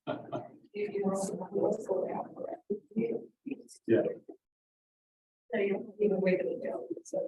Yeah. So you even way to go. So.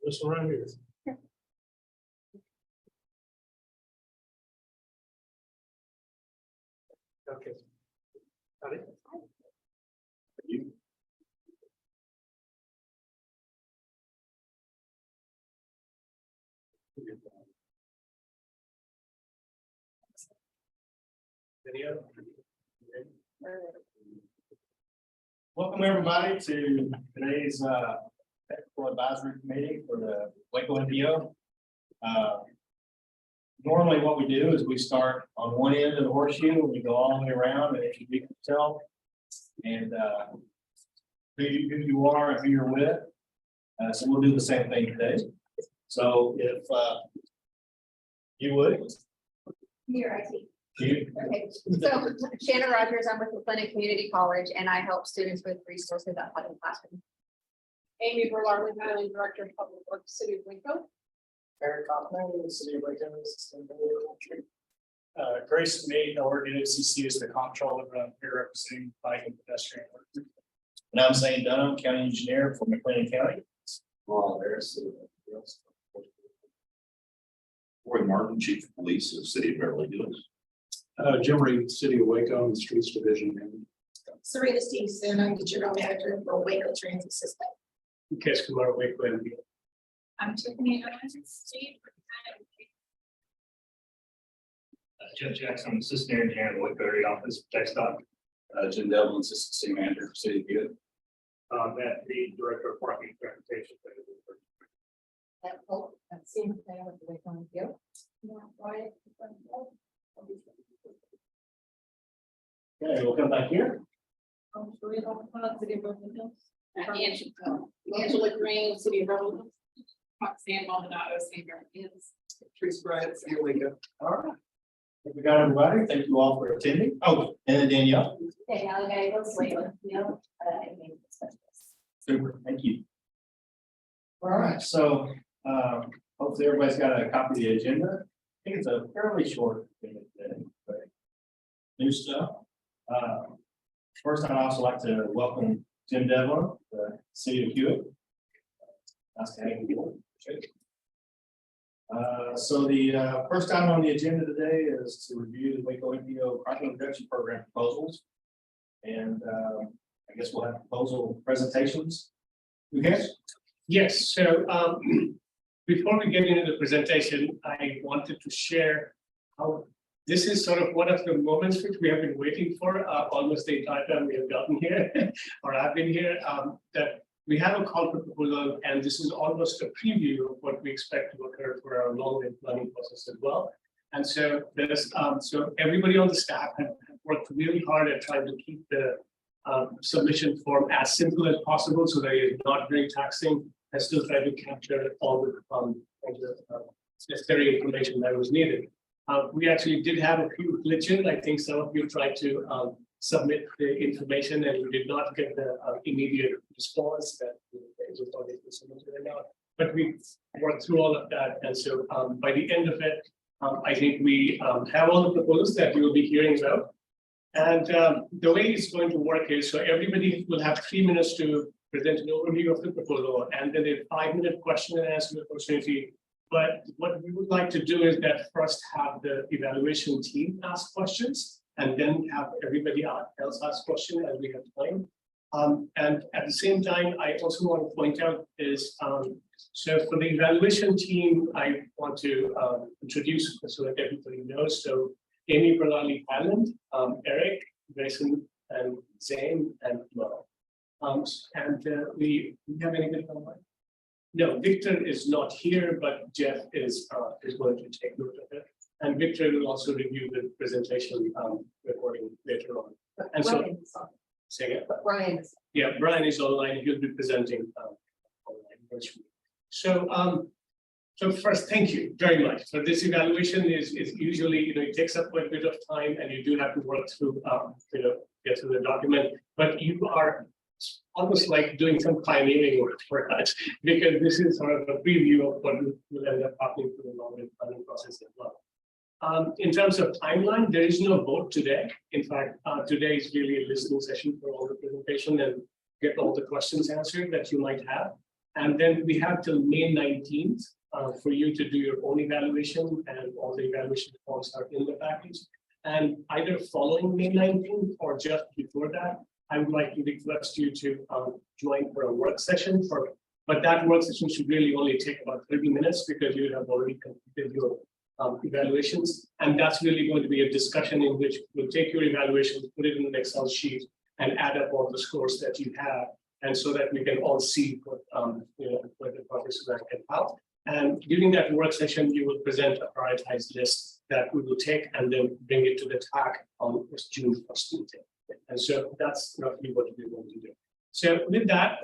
This one right here. Okay. Got it. You. Any other? Welcome everybody to today's technical advisory committee for the Waco MPO. Normally what we do is we start on one end of the horseshoe and we go all the way around and introduce yourself and who you are and who you're with. So we'll do the same thing today. So if you would. Here, I see. You. Okay, so Shannon Rogers, I'm with the Clinic Community College and I help students with resources outside of the classroom. Amy Berlar, Highland Director of Public Works, City of Waco. Eric Kaufman, the City of Waco, Sustainability. Grace Nate, I work at OCC as the comptroller, here representing bike and pedestrian work. And I'm Zane Dunham, County Engineer for McLean County. Well, there's Roy Martin, Chief of Police of the City of Beverly Hills. Jim Reed, City of Waco and Streets Division. Serena Stevenson, I'm the General Manager for Waco Transit System. Case Kumar Waco and I'm Tiffany Steve. Jeff Jackson, Assistant Engineer in the Waco Area Office, TechStop. Jim Devlin, Assistant City Manager for City of Good. Matt Reed, Director of Parking and Transportation. That's seen with the Waco MPO. Okay, we'll come back here. Angela Green, City of Beverly Hills. Roxanne Maldonado, City of Beverly Hills. Trace Bryant, City of Waco. All right. Think we got everybody. Thank you all for attending. Oh, and then Danielle. Okay, now I goes later, you know, Super, thank you. All right, so hopefully everybody's got a copy of the agenda. I think it's a fairly short thing today, but new stuff. First, I'd also like to welcome Jim Devlin, the City of Hewitt. Nice to have you. So the first item on the agenda today is to review the Waco MPO project reduction program proposals. And I guess we'll have proposal presentations. Okay. Yes, so before we get into the presentation, I wanted to share how this is sort of one of the moments which we have been waiting for almost the entire time we have gotten here, or I've been here, that we have a call for proposal, and this is almost a preview of what we expect to occur for our long-range planning process as well. And so there's so everybody on the staff have worked really hard at trying to keep the submission form as simple as possible, so that it's not very taxing, and still try to capture all the necessary information that was needed. We actually did have a few glitches. I think some of you tried to submit the information and we did not get the immediate response that you thought it was submitted or not. But we worked through all of that, and so by the end of it, I think we have all the proposals that we will be hearing about. And the way it's going to work is, so everybody will have 3 minutes to present an overview of the proposal, and then a 5-minute question and answer opportunity. But what we would like to do is that first have the evaluation team ask questions, and then have everybody else ask questions as we have time. And at the same time, I also want to point out is, so for the evaluation team, I want to introduce so that everybody knows. So Amy Berlali Highland, Eric, Grayson, and Zane, and Mo. We have anybody online? No, Victor is not here, but Jeff is going to take note of it. And Victor will also review the presentation recording later on. And so, Ryan is on. say it. Ryan is Yeah, Brian is online. He'll be presenting online virtually. So first, thank you very much. So this evaluation is usually, it takes up quite a bit of time, and you do have to work through, get through the document. But you are almost like doing some pioneering work for us, because this is sort of a preview of what will end up happening through the long-range planning process as well. In terms of timeline, there is no vote today. In fact, today is really a listening session for all the presentation and get all the questions answered that you might have. And then we have till May 19th for you to do your own evaluation, and all the evaluation forms are in the package. And either following May 19th or just before that, I would like to request you to join for a work session but that work session should really only take about 30 minutes, because you have already completed your evaluations. And that's really going to be a discussion in which we'll take your evaluation, put it in an Excel sheet, and add up all the scores that you have, and so that we can all see what the progress rank can out. And during that work session, you will present a prioritized list that we will take and then bring it to the TAC on June 1st meeting. And so that's roughly what we're going to do. So with that,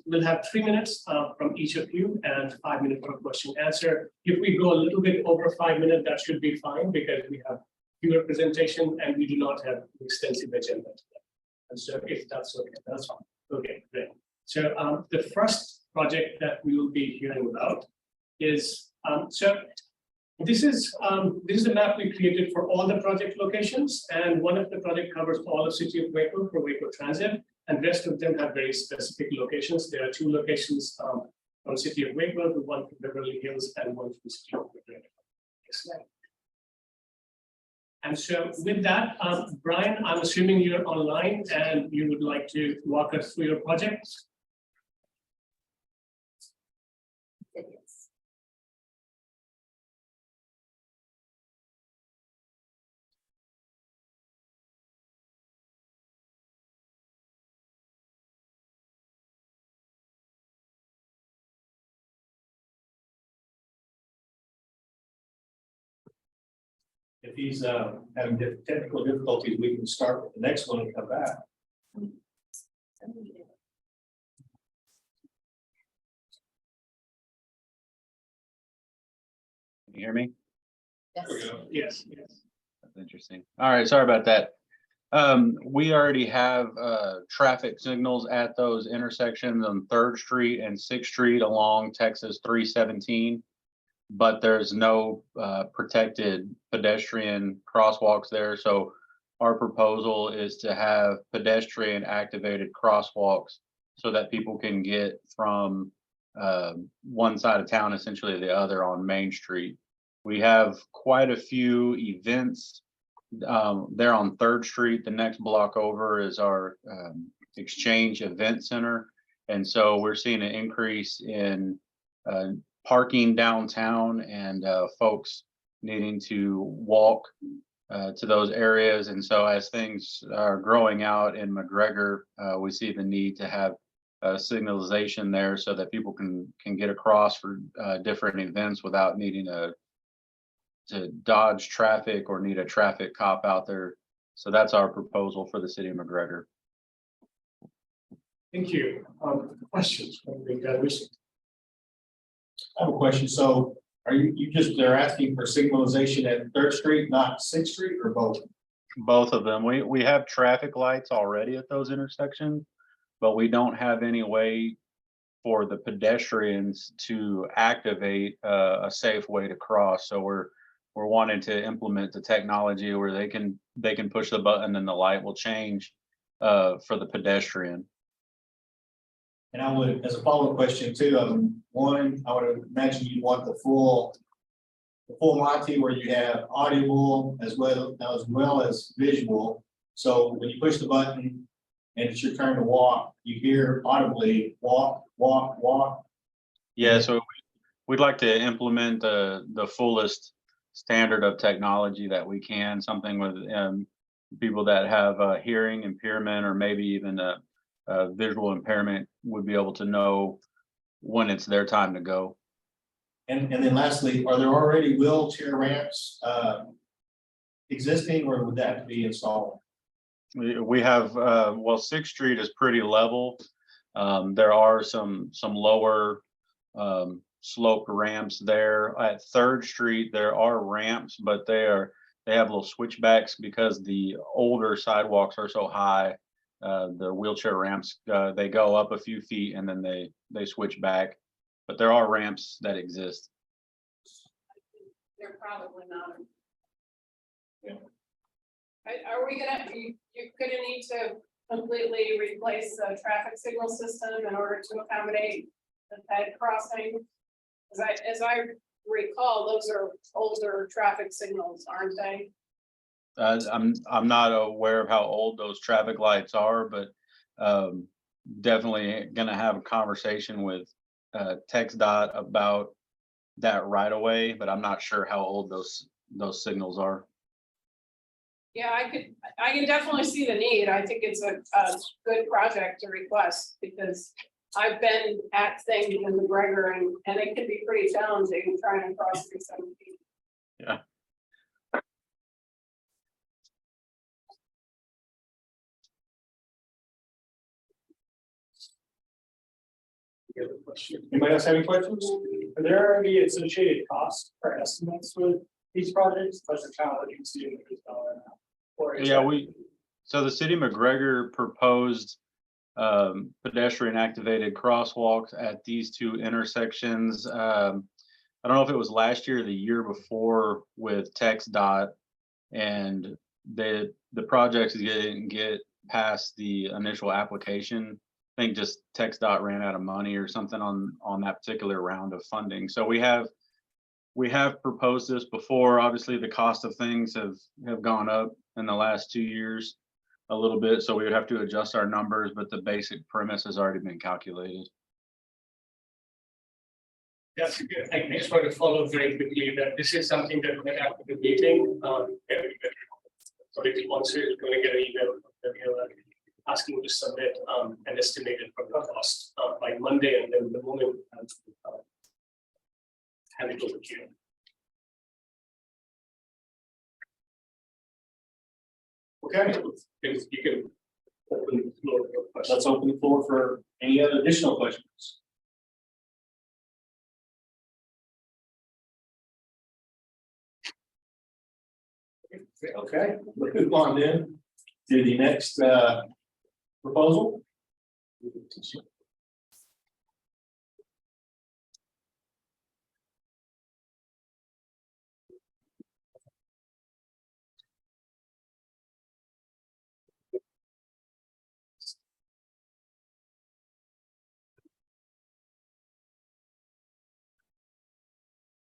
we'll have 3 minutes from each of you and 5 minutes for question answer. If we go a little bit over 5 minutes, that should be fine, because we have fewer presentation and we do not have extensive agenda today. And so if that's okay, that's fine. Okay, great. So the first project that we will be hearing about is, this is the map we created for all the project locations, and one of the project covers all of City of Waco for Waco Transit, and rest of them have very specific locations. There are 2 locations from City of Waco, the one from Beverly Hills, and one from City of Waco. And so with that, Brian, I'm assuming you're online and you would like to walk us through your project. Yes. If he's having technical difficulties, we can start with the next one and come back. Can you hear me? Yes. Yes, yes. That's interesting. All right, sorry about that. We already have traffic signals at those intersections on 3rd Street and 6th Street along Texas 317, but there's no protected pedestrian crosswalks there. So our proposal is to have pedestrian activated crosswalks so that people can get from one side of town essentially to the other on Main Street. We have quite a few events there on 3rd Street. The next block over is our Exchange Event Center. And so we're seeing an increase in parking downtown and folks needing to walk to those areas. And so as things are growing out in McGregor, we see the need to have signalization there so that people can get across for different events without needing to dodge traffic or need a traffic cop out there. So that's our proposal for the city of McGregor. Thank you. Questions from the evaluation? I have a question. So are they're asking for signalization at 3rd Street, not 6th Street, or both? Both of them. We have traffic lights already at those intersections, but we don't have any way for the pedestrians to activate a safe way to cross. So we're wanting to implement the technology where they can push the button and the light will change for the pedestrian. And I would, as a follow-up question too, one, I would imagine you want the full Monty where you have audible as well as visual. So when you push the button and it's your turn to walk, you hear audibly walk, walk, walk. Yeah, so we'd like to implement the fullest standard of technology that we can, something with people that have a hearing impairment or maybe even a visual impairment would be able to know when it's their time to go. And then lastly, are there already wheelchair ramps existing, or would that have to be installed? We have, well, Sixth Street is pretty level. There are some lower sloped ramps there. At Third Street, there are ramps, but they have little switchbacks because the older sidewalks are so high. The wheelchair ramps, they go up a few feet and then they switch back. But there are ramps that exist. They're probably not. Yeah. Are we you're gonna need to completely replace the traffic signal system in order to accommodate the ped crossing? As I recall, those are older traffic signals, aren't they? I'm not aware of how old those traffic lights are, but definitely gonna have a conversation with TxDOT about that right away, but I'm not sure how old those signals are. Yeah, I can definitely see the need. I think it's a good project to request because I've been at things in McGregor and it can be pretty challenging trying to cross 317. Yeah. Anybody else have any questions? Are there any associated costs or estimates with these projects? That's the kind of you can see in the dollar now. Or is Yeah, that- so the city of McGregor proposed pedestrian activated crosswalks at these two intersections. I don't know if it was last year or the year before with TxDOT, and the project didn't get past the initial application. I think just TxDOT ran out of money or something on that particular round of funding. So we have proposed this before. Obviously, the cost of things have gone up in the last 2 years a little bit, so we would have to adjust our numbers, but the basic premise has already been calculated. That's good. I just want to follow very quickly that this is something that we're after the meeting. So if once you're going to get an email from them, asking to submit an estimated cost by Monday, and then the moment have it over to you. Okay, You can open the floor for questions. let's open the floor for any other additional questions. Okay, let's move on then to the next proposal.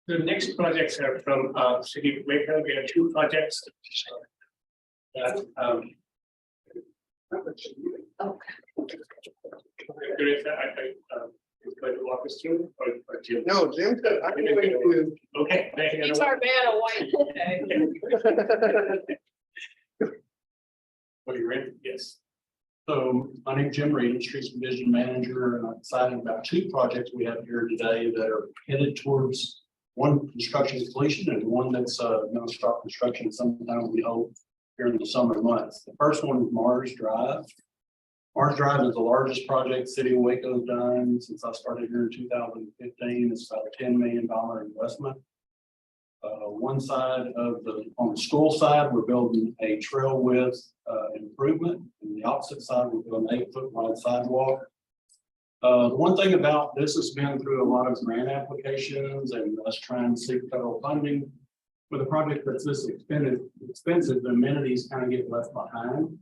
The next projects are from City of Waco. We have two projects. That Teresa, is going to walk us through, or Jim? No, Jim, I can wait to. Okay. It's our man of white today. Are you ready? Yes. So my name's Jim Reed, Streets Division Manager, and I'm excited about two projects we have here today that are headed towards one construction completion and one that's going to start construction sometime, we hope, here in the summer months. The first one is Mars Drive. Mars Drive is the largest project City of Waco's done since I started here in 2015. It's about a $10 million investment. One side of on the school side, we're building a trail width improvement. And the opposite side, we're building an 8-foot wide sidewalk. The one thing about this has been through a lot of grant applications and us trying to seek federal funding. With a project that's this expensive, the amenities kind of get left behind.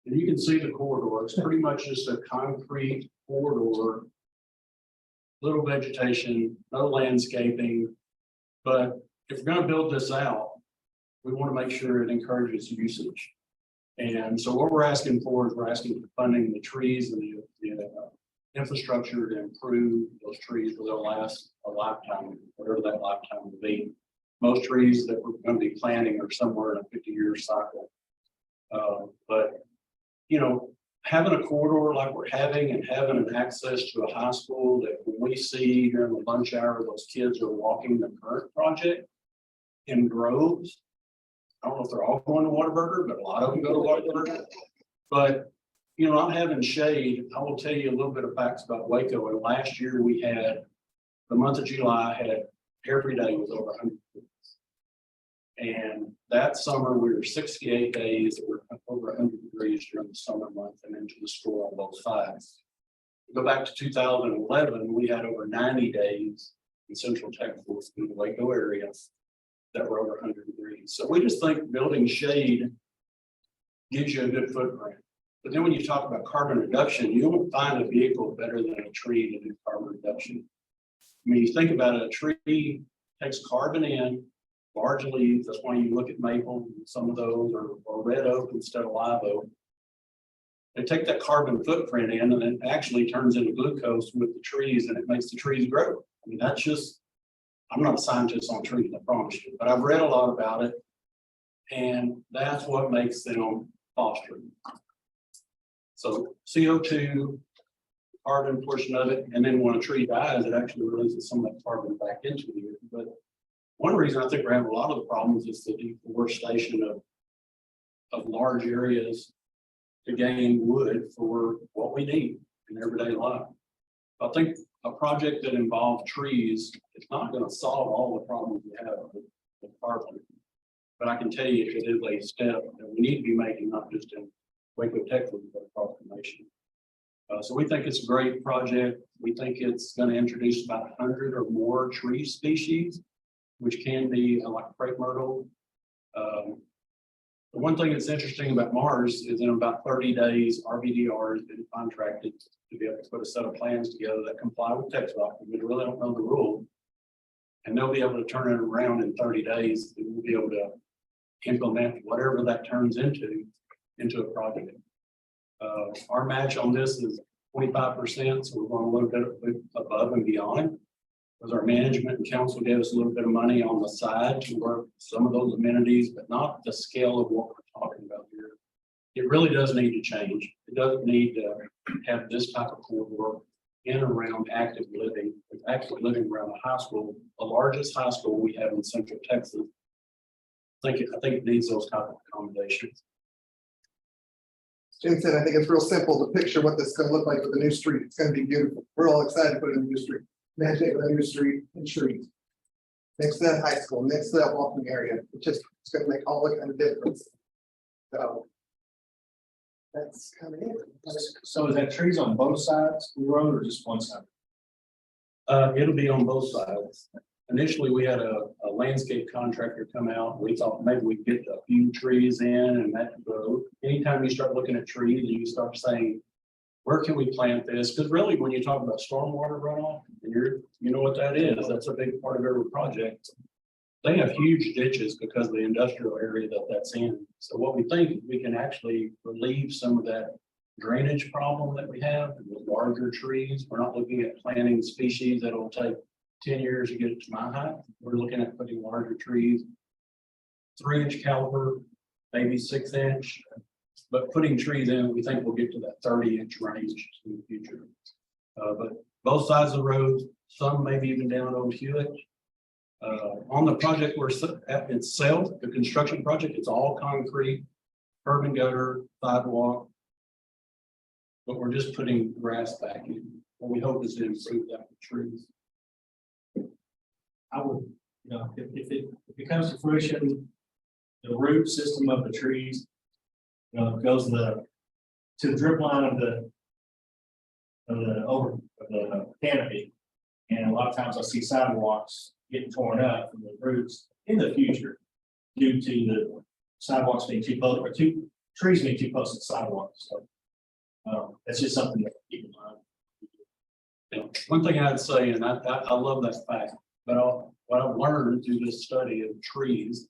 And you can see the corridor. It's pretty much just a concrete corridor, little vegetation, no landscaping. But if we're going to build this out, we want to make sure it encourages usage. And so what we're asking for is we're asking for funding the trees and the infrastructure to improve those trees so they'll last a lifetime, whatever that lifetime will be. Most trees that we're going to be planting are somewhere in a 50-year cycle. But, you know, having a corridor like we're having and having an access to a high school that when we see during the lunch hour, those kids are walking the current project in droves. I don't know if they're all going to Whataburger, but a lot of them go to Whataburger. But, you know, not having shade, I will tell you a little bit of facts about Waco. And last year we had, the month of July had, every day was over 100 degrees. And that summer, we were 68 days, that were over 100 degrees during the summer month and into the store on both sides. Go back to 2011, we had over 90 days in Central Texas in the Waco area that were over 100 degrees. So we just think building shade gives you a good footprint. But then when you talk about carbon reduction, you won't find a vehicle better than a tree to do carbon reduction. I mean, you think about it, a tree takes carbon in, large leaves, that's why you look at maple, some of those, or red oak instead of live oak. They take that carbon footprint in and it actually turns into glucose with the trees and it makes the trees grow. I mean, that's just, I'm not a scientist on trees, I promise you, but I've read a lot about it. And that's what makes them foster. So CO2, carbon portion of it, and then when a tree dies, it actually releases some of that carbon back into the earth. But one reason I think we're having a lot of the problems is the deforestation of large areas to gain wood for what we need in everyday life. I think a project that involves trees is not going to solve all the problems we have with carbon. But I can tell you it is a step that we need to be making, not just in Waco, Texas, but across the nation. So we think it's a great project. We think it's going to introduce about 100 or more tree species, which can be like crepe myrtle. The one thing that's interesting about Mars is in about 30 days, RVDR has been contracted to be able to put a set of plans together that comply with text doc. We really don't know the rule. And they'll be able to turn it around in 30 days. And we'll be able to implement whatever that turns into a project. Our match on this is 25%, so we're going a little bit above and beyond. Because our management and council gave us a little bit of money on the side to work some of those amenities, but not the scale of what we're talking about here. It really does need to change. It doesn't need to have this type of corridor in and around active living around the high school, the largest high school we have in Central Texas. I think it needs those type of accommodations. Jim said, I think it's real simple to picture what this is going to look like with the new street. It's going to be beautiful. We're all excited to put in a new street. Imagine it with a new street and trees. Next to that high school, next to that walking area, it's going to make all the kind of difference. So that's kind of it. So is that trees on both sides of the road or just one side? It'll be on both sides. Initially, we had a landscape contractor come out. We thought maybe we'd get a few trees in and that could grow. Anytime you start looking at trees, you start saying, where can we plant this? Because really, when you talk about stormwater runoff, and you know what that is, that's a big part of every project. They have huge ditches because of the industrial area that's in. So what we think, we can actually relieve some of that drainage problem that we have with larger trees. We're not looking at planting species that'll take 10 years to get it to my height. We're looking at putting larger trees, 3-inch caliber, maybe 6-inch. But putting trees in, we think we'll get to that 30-inch range in the future. But both sides of the road, some maybe even down Old Hewitt. On the project where itself, the construction project, it's all concrete, curb and gutter, sidewalk. But we're just putting grass back in. What we hope is to improve that with trees. I would, if it comes to fruition, the root system of the trees, goes to the drip line of the canopy. And a lot of times I see sidewalks getting torn up from the roots in the future due to the sidewalks being too close or trees being too close to the sidewalks. So that's just something to keep in mind. One thing I'd say, and I love that fact, but what I've learned through this study of trees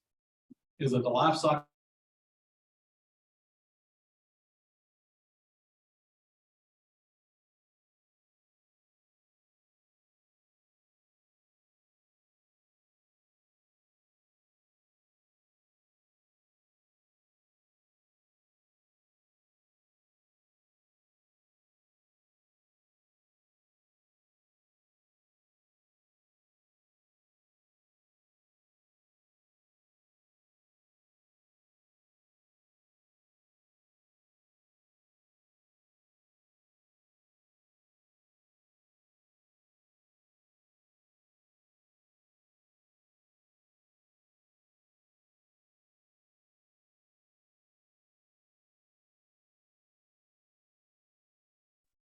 is that the life cycle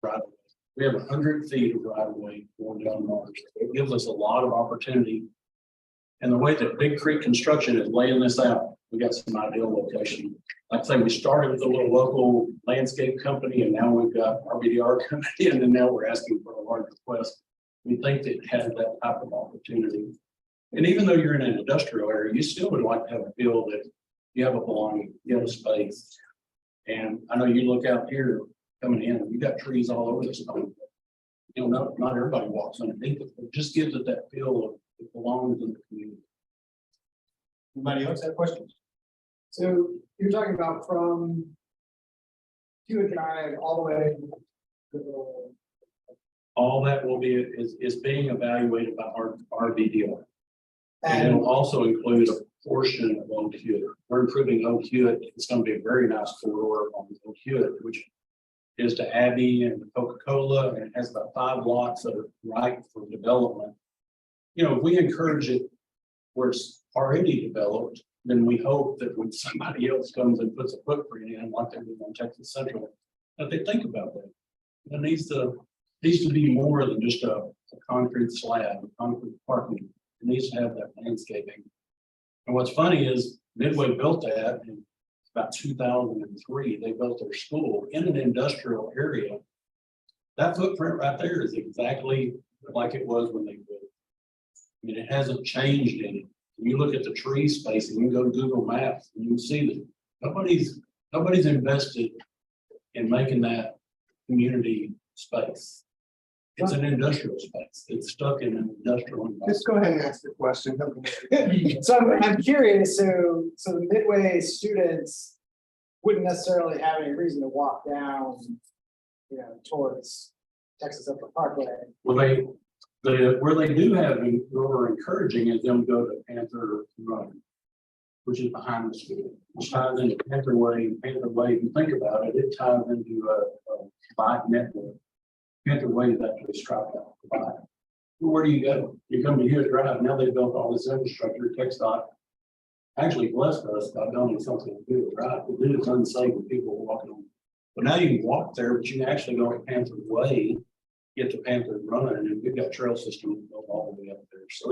right of way. We have 100 feet of right of way going down Mars. It gives us a lot of opportunity. And the way that Big Creek Construction is laying this out, we got some ideal location. Like I say, we started with a little local landscape company and now we've got RBDR coming in and now we're asking for a large request. We think that it has that type of opportunity. And even though you're in an industrial area, you still would like to have a feel that you have a belonging, you have a space. And I know you look out here coming in, you got trees all over this place. You know, not everybody walks underneath it, but it just gives it that feel of it belongs in the community. Anybody else have questions? So you're talking about from Hewitt Drive all the way to the. All that will be, is being evaluated by our RBDR. And And it'll also include a portion of Oak Hewitt. We're improving Oak Hewitt. It's going to be a very nice corridor on Oak Hewitt, which is to Abbey and Coca-Cola, and it has about 5 blocks that are ripe for development. You know, if we encourage it where it's already developed, then we hope that when somebody else comes and puts a footprint in, like they did on Texas Central, that they think about that. It needs to be more than just a concrete slab, a concrete parking. It needs to have that landscaping. And what's funny is Midway built that in about 2003. They built their school in an industrial area. That footprint right there is exactly like it was when they built it. I mean, it hasn't changed any. You look at the tree space and you go to Google Maps and you can see that nobody's invested in making that community space. It's an industrial space. It's stuck in an industrial environment. Just go ahead and ask the question. so I'm curious, so the Midway students wouldn't necessarily have any reason to walk down, you know, towards Texas Central Parkway. Well, where they do have, and where we're encouraging is them go to Panther Run, which is behind the school, which ties into Panther Way. Panther Way, if you think about it, it ties into a bike network. Panther Way is actually striped out for bike. Where do you go? You come to Hewitt Drive. Now they've built all this infrastructure. TxDOT actually blessed us by building something to do it right. But then it's unsafe with people walking on. But now you can walk there, but you can actually go to Panther Way, get to Panther Run, and we've got trail systems built all the way up there. So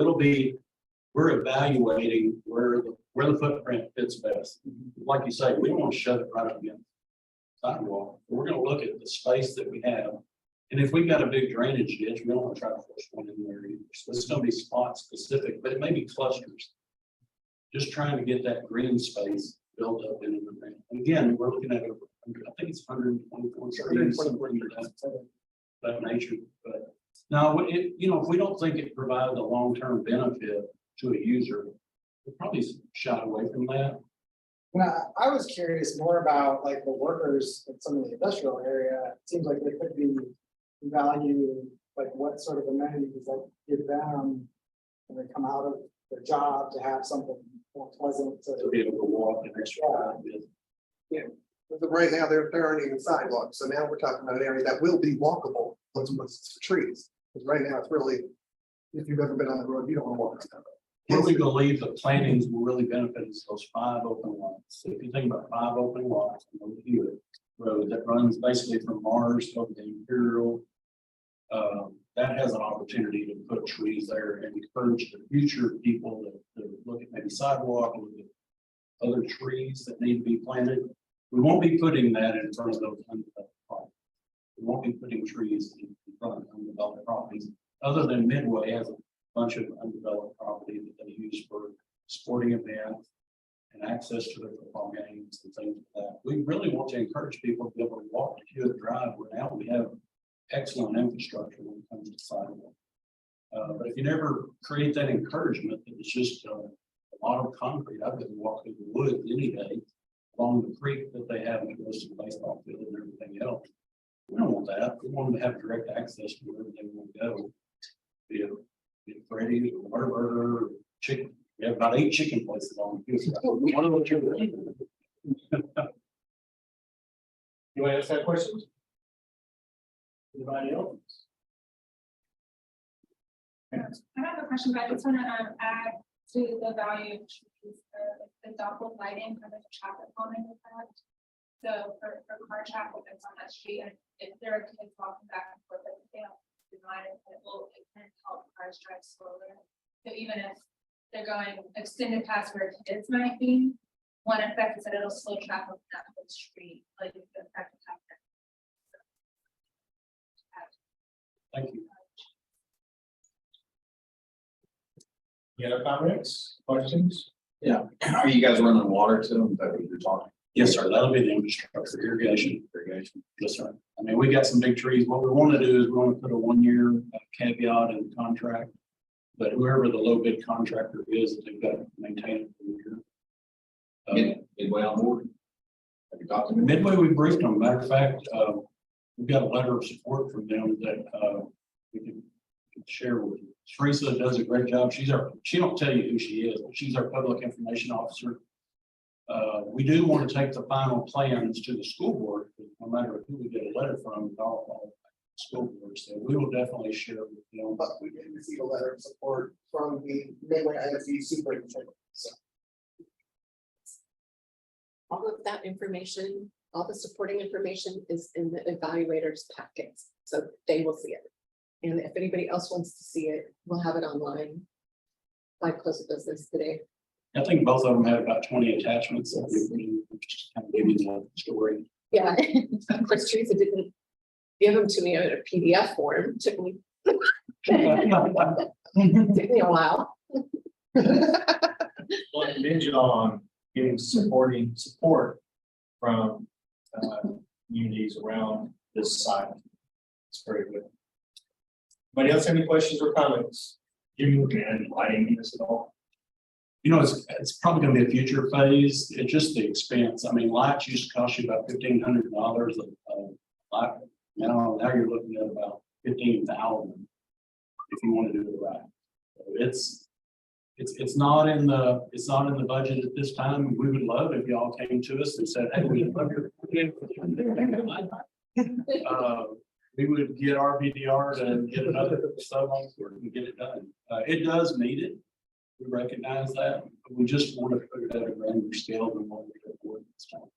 we're evaluating where the footprint fits best. Like you say, we don't want to shut it right up against sidewalk. We're going to look at the space that we have. And if we've got a big drainage ditch, we don't want to try to force one in there either. So it's going to be spot specific, but it may be clusters. Just trying to get that green space built up in the ground. And again, we're looking at, I think it's 124 trees, something of that nature. But now, if we don't think it provides a long-term benefit to a user, we'll probably shy away from that. Well, I was curious more about like the workers in some of the industrial area. It seems like they could be value, like what sort of amenities that give them when they come out of their job to have something more pleasant To be able to walk and extra. But right now, there aren't even sidewalks, so now we're talking about an area that will be walkable once it's trees. Because right now, it's really, if you've ever been on the road, you don't want to walk on that. Where we believe the plantings will really benefit is those 5 open lots. So if you think about 5 open lots on the Hewitt Road that runs basically from Mars over the Imperial, that has an opportunity to put trees there and encourage the future people that look at maybe sidewalk and look at other trees that need to be planted. We won't be putting that in front of those undeveloped properties. We won't be putting trees in front of undeveloped properties, other than Midway has a bunch of undeveloped property that they use for sporting events and access to their football games and things like that. We really want to encourage people to be able to walk to Hewitt Drive, where now we have excellent infrastructure when it comes to sidewalk. But if you never create that encouragement, that it's just a lot of concrete. I've been walking the woods any day along the creek that they have that goes to the baseball field and everything else. We don't want that. We want them to have direct access to wherever they want to go. Be it Freddy's or Whataburger or chicken. We have about 8 chicken places on Hewitt Drive. One of them you're Anybody else have questions? Anybody else? I have a question, but I just want to add to the value of trees, the doppel lighting for the traffic calming effect. So for car traffic that's on that street, and if there are kids walking back and forth, I think they have to mind it, it can help cars drive slower. So even if they're going extended past where kids might be, one effect is that it'll slow traffic on that whole street, like the effect of that. Thank you. Any other comments, questions? Are you guys running water to them? Is that what you're talking? Yes, sir. That'll be the infrastructure, irrigation. Yes, sir. I mean, we got some big trees. What we want to do is we want to put a 1-year caveat in the contract. But whoever the low bid contractor is, they've got to maintain it for a year. Midway on board? Have you talked to them? Midway, we briefed them. Matter of fact, we've got a letter of support from them that we can share with you. Teresa does a great job. She don't tell you who she is, but she's our public information officer. We do want to take the final plans to the school board, no matter who we get a letter from, it's all school board. So we will definitely share it with them. But we did receive a letter of support from the Midway ISD superintendent. So All of that information, all the supporting information is in the evaluators packets, so they will see it. And if anybody else wants to see it, we'll have it online by close of business today. I think both of them had about 20 attachments. So we just kind of give you the story. Yeah, of course, Teresa didn't give them to me in a PDF form. Took me a while. Well, I commend you on getting support from communities around this site. It's very good. Anybody else have any questions or comments? Jimmy, looking at lighting this at all? You know, it's probably gonna be a future phase. It's just the expense. I mean, lights used to cost you about $1,500 a light. Now you're looking at about 15,000 if you want to do it right. So it's not in the budget at this time. We would love if y'all came to us and said, hey, we love your. We would get our BDR to get another sub on board and get it done. It does need it. We recognize that, but we just want to put it at a grander scale than what we could afford this time.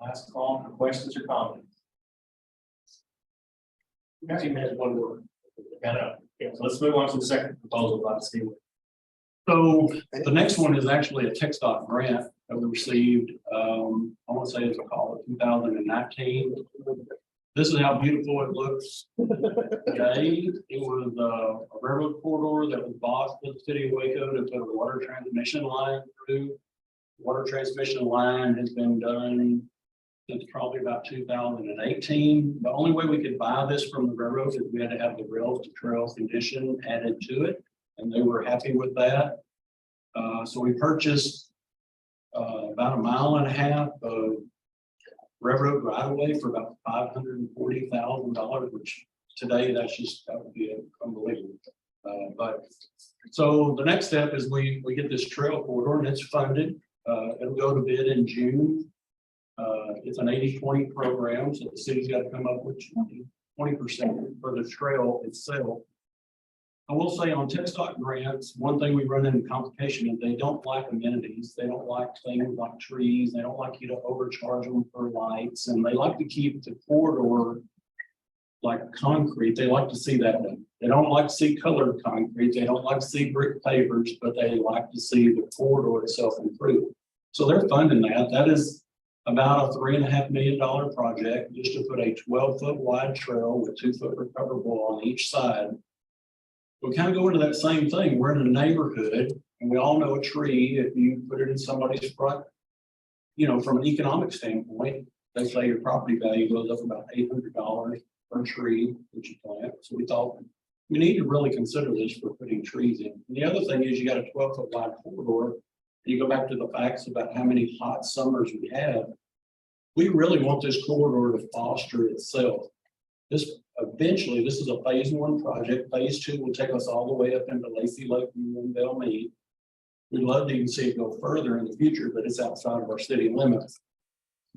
Last call for questions or comments. Team has one word. Yeah, so let's move on to the second proposal about Seaway. So the next one is actually a tech dot grant that we received, I want to say it's called 2019. This is how beautiful it looks today. It was a railroad corridor that was bought with the city of Waco to put a water transmission line through. Water transmission line has been done since probably about 2018. The only way we could buy this from the railroad is we had to have the rails to trail condition added to it, and they were happy with that. So we purchased about 1.5 miles of railroad right of way for about $540,000, which today that would be unbelievable. But so the next step is we get this trail corridor and it's funded. It'll go to bid in June. It's an 80-20 program, so the city's got to come up with 20% for the trail itself. I will say on tech stock grants, one thing we run into complication is they don't like amenities. They don't like things like trees. They don't like you to overcharge them for lights, and they like to keep the corridor like concrete. They like to see that done. They don't like to see colored concrete. They don't like to see brick pavers, but they like to see the corridor itself improve. So they're funding that. That is about a $3.5 million project just to put a 12-foot wide trail with 2-foot recoverable on each side. We kind of go into that same thing. We're in a neighborhood and we all know a tree, if you put it in somebody's front, you know, from an economic standpoint, they say your property value goes up about $800 per tree that you plant. So we thought we need to really consider this for putting trees in. And the other thing is you got a 12-foot wide corridor. You go back to the facts about how many hot summers we have. We really want this corridor to foster itself. Eventually, this is a phase 1 project. Phase 2 will take us all the way up into Lacey Lakeview and Bellmead. We'd love to even see it go further in the future, but it's outside of our city limits.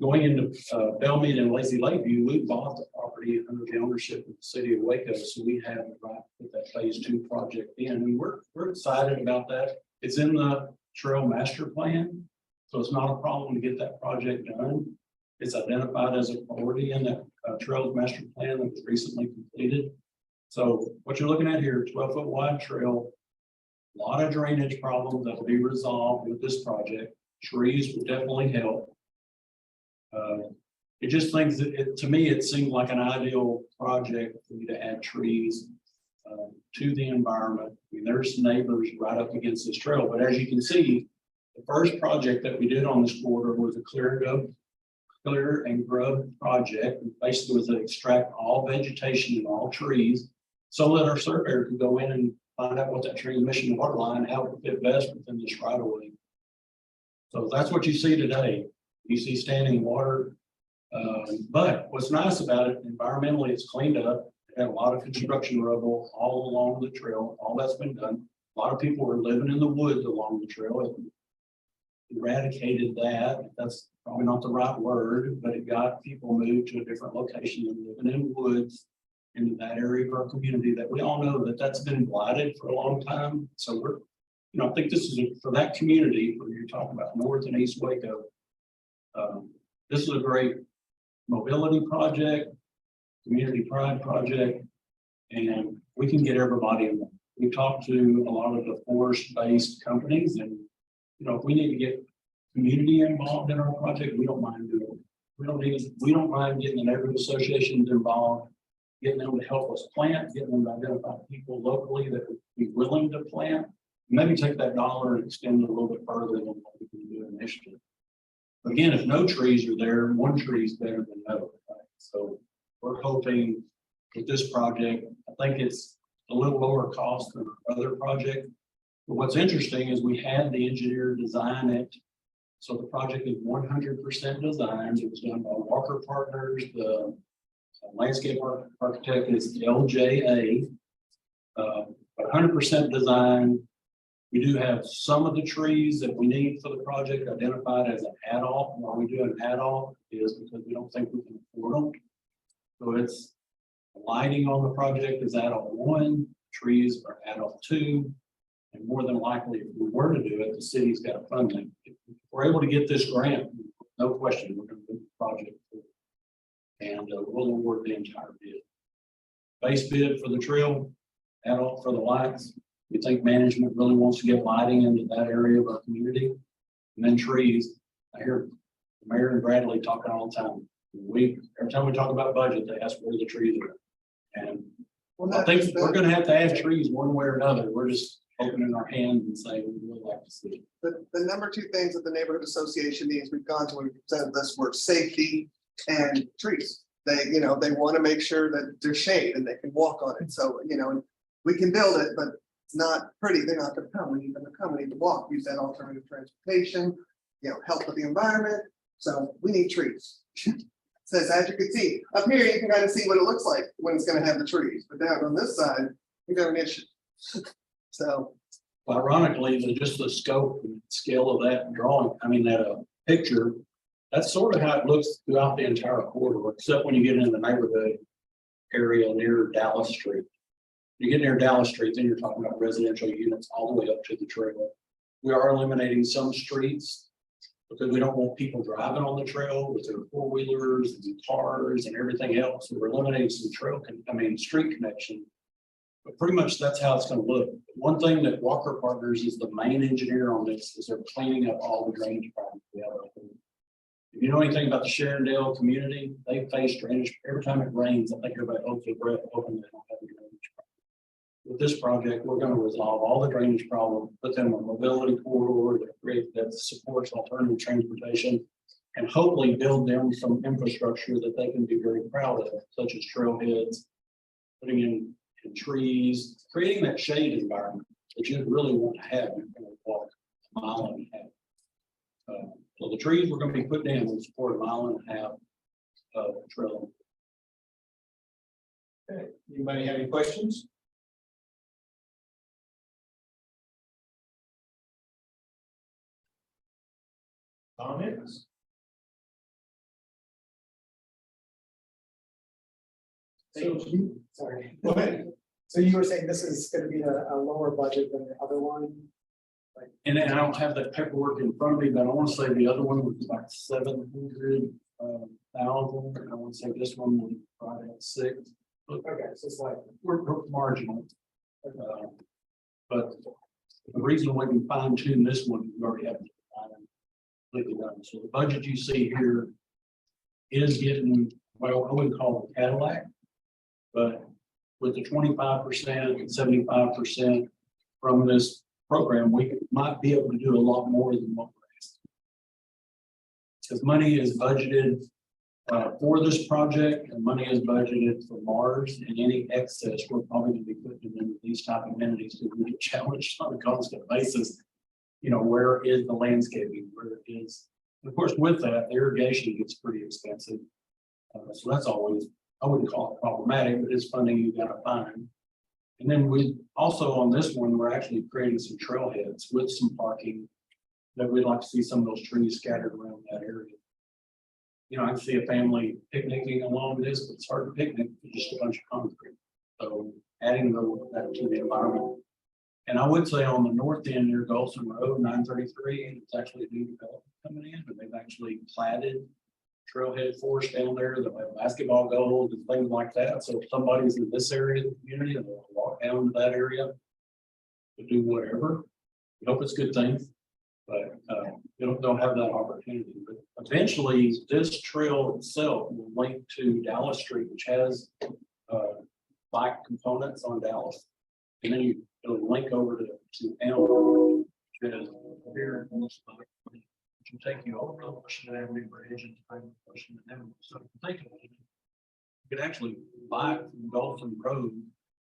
Going into Bellmead and Lacey Lakeview, we bought the property under the ownership of the city of Waco, so we have the right to put that phase 2 project in. And we're excited about that. It's in the trail master plan. So it's not a problem to get that project done. It's identified as a priority in that trails master plan that was recently completed. So what you're looking at here, 12-foot wide trail, a lot of drainage problems that will be resolved with this project. Trees would definitely help. It just thinks that to me, it seemed like an ideal project for you to add trees to the environment. I mean, there's neighbors right up against this trail, but as you can see, the first project that we did on this corridor was a clear and grub project. It basically was to extract all vegetation and all trees so that our surveyor could go in and find out what that transmission water line, how it would fit best within this right of way. So that's what you see today. You see standing water. But what's nice about it, environmentally, it's cleaned up. It had a lot of construction rubble all along the trail. All that's been done. A lot of people were living in the woods along the trail. It eradicated that. That's probably not the right word, but it got people moved to a different location and living in woods into that area of our community that we all know that that's been blighted for a long time. So we're, I think this is for that community where you're talking about North and East Waco. This is a great mobility project, community pride project, and we can get everybody involved. We talked to a lot of the forest-based companies, and if we need to get community involved in our project, we don't mind doing it. We don't mind getting the neighborhood associations involved, getting them to help us plant, getting them to identify people locally that would be willing to plant. Maybe take that dollar and extend it a little bit further than what we can do initially. Again, if no trees are there, one tree is better than no. Right? So we're hoping with this project, I think it's a little lower cost than other project. But what's interesting is we had the engineer design it. So the project is 100% designed. It was done by Walker Partners. The landscape architect is LJA. 100% designed. We do have some of the trees that we need for the project identified as an add-on. Why we do an add-on is because we don't think we can afford them. So it's lighting on the project is add-on 1, trees are add-on 2, and more than likely, if we were to do it, the city's got to fund it. If we're able to get this grant, no question, we're going to do the project. And we'll award the entire bid. Base bid for the trail, add-on for the lights. We think management really wants to get lighting into that area of our community. And then trees. I hear Mayor and Bradley talking all the time. Every time we talk about budget, they ask where the trees are. And I think we're going to have to add trees one way or another. We're just opening our hands and saying we would like to see it. The number 2 things that the neighborhood association needs, we've gone to, we presented this were safety and trees. They want to make sure that there's shade and they can walk on it. So, we can build it, but it's not pretty. They're not going to come. We need them to come. We need to walk, use that alternative transportation, help with the environment. So we need trees. Says, as you can see up here, you can kind of see what it looks like when it's going to have the trees, but down on this side, we got an issue. So ironically, just the scope and scale of that drawing, that picture, that's sort of how it looks throughout the entire corridor, except when you get into the neighborhood area near Dallas Street. You get near Dallas Street, then you're talking about residential units all the way up to the trail. We are eliminating some streets because we don't want people driving on the trail with their 4-wheelers and cars and everything else. So we're eliminating some street connection. But pretty much that's how it's going to look. One thing that Walker Partners is the main engineer on this is they're cleaning up all the drainage problems we have. If you know anything about the Sharondale community, they face drainage every time it rains. I think everybody holds their breath hoping they don't have a drainage problem. With this project, we're going to resolve all the drainage problems, put them on a mobility corridor that supports alternative transportation, and hopefully build them some infrastructure that they can be very proud of, such as trailheads, putting in trees, creating that shade environment that you really want to have. You're going to walk a mile and a half. So the trees we're going to be putting in will support a mile and a half of trail. Okay, anybody have any questions? Comments? Sorry. Go ahead. So you were saying this is going to be a lower budget than the other one? And then I don't have that paperwork in front of me, but I want to say the other one was like 700,000. I want to say this one was right at 6. Okay, so it's like, We're marginal. But the reason we can fine tune this one, we already have. Completely done. So the budget you see here is getting, well, I wouldn't call it Cadillac. But with the 25% and 75% from this program, we might be able to do a lot more than what we're asking. Because money is budgeted for this project, and money is budgeted for Mars, and any excess we're probably going to be putting into these type of amenities to be challenged on a constant basis. You know, where is the landscaping, where is, and of course, with that, the irrigation gets pretty expensive. So that's always, I wouldn't call it problematic, but it's funding you gotta find. And then we also on this one, we're actually creating some trailheads with some parking that we'd like to see some of those trees scattered around that area. You know, I can see a family picnicking along this, but it's hard to picnic with just a bunch of concrete. So adding that to the environment. And I would say on the north end near Golson Road, 933, it's actually a new development coming in, but they've actually platted trailhead forest down there. They'll have basketball goals and things like that. So if somebody's in this area of the community and they'll walk down to that area to do whatever, we hope it's good things, but they'll have that opportunity. But eventually this trail itself will link to Dallas Street, which has bike components on Dallas. And then it'll link over to Elm, which is here in this spot, which will take you over the Washington Avenue Bridge and Washington Avenue. So think of it. You could actually bike from Golson Road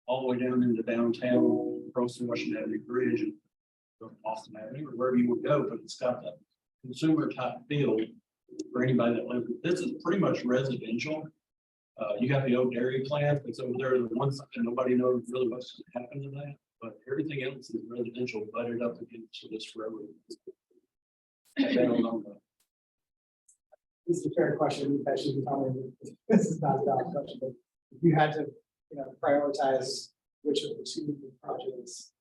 all the way down into downtown, across the Washington Avenue Bridge and go to Boston Avenue or wherever you would go, but it's got that consumer type feel for anybody that lives. This is pretty much residential. You got the old dairy plant that's over there, the one side, and nobody knows really what's going to happen to that, but everything else is residential butted up against this railroad. this is a fair question, that should be coming, this is not a valid question, but if you had to, prioritize which of the two projects.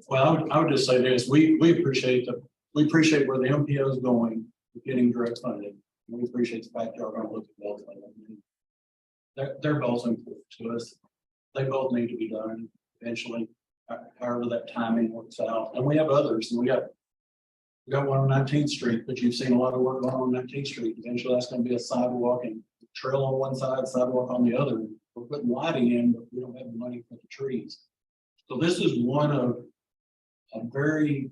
Well, I would just say this, we appreciate where the MPO is going, getting direct funding. We appreciate the fact y'all are going to look at both of them. They're both important to us. They both need to be done eventually, however that timing works out. And we have others, and we got one on 19th Street, but you've seen a lot of work going on 19th Street. Eventually that's going to be a sidewalk and trail on one side, sidewalk on the other. We're putting lighting in, but we don't have the money for the trees. So this is one of a very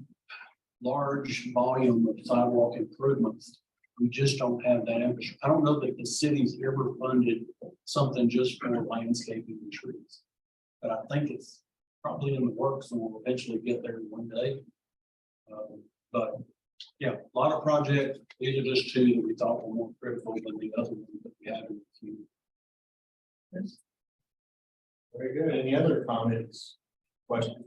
large volume of sidewalk improvements. We just don't have that infrastructure. I don't know that the city's ever funded something just for landscaping and trees. But I think it's probably in the works and we'll eventually get there one day. But yeah, a lot of projects. These are just two that we thought were more critical than the other ones that we had in the queue. Very good. Any other comments, questions?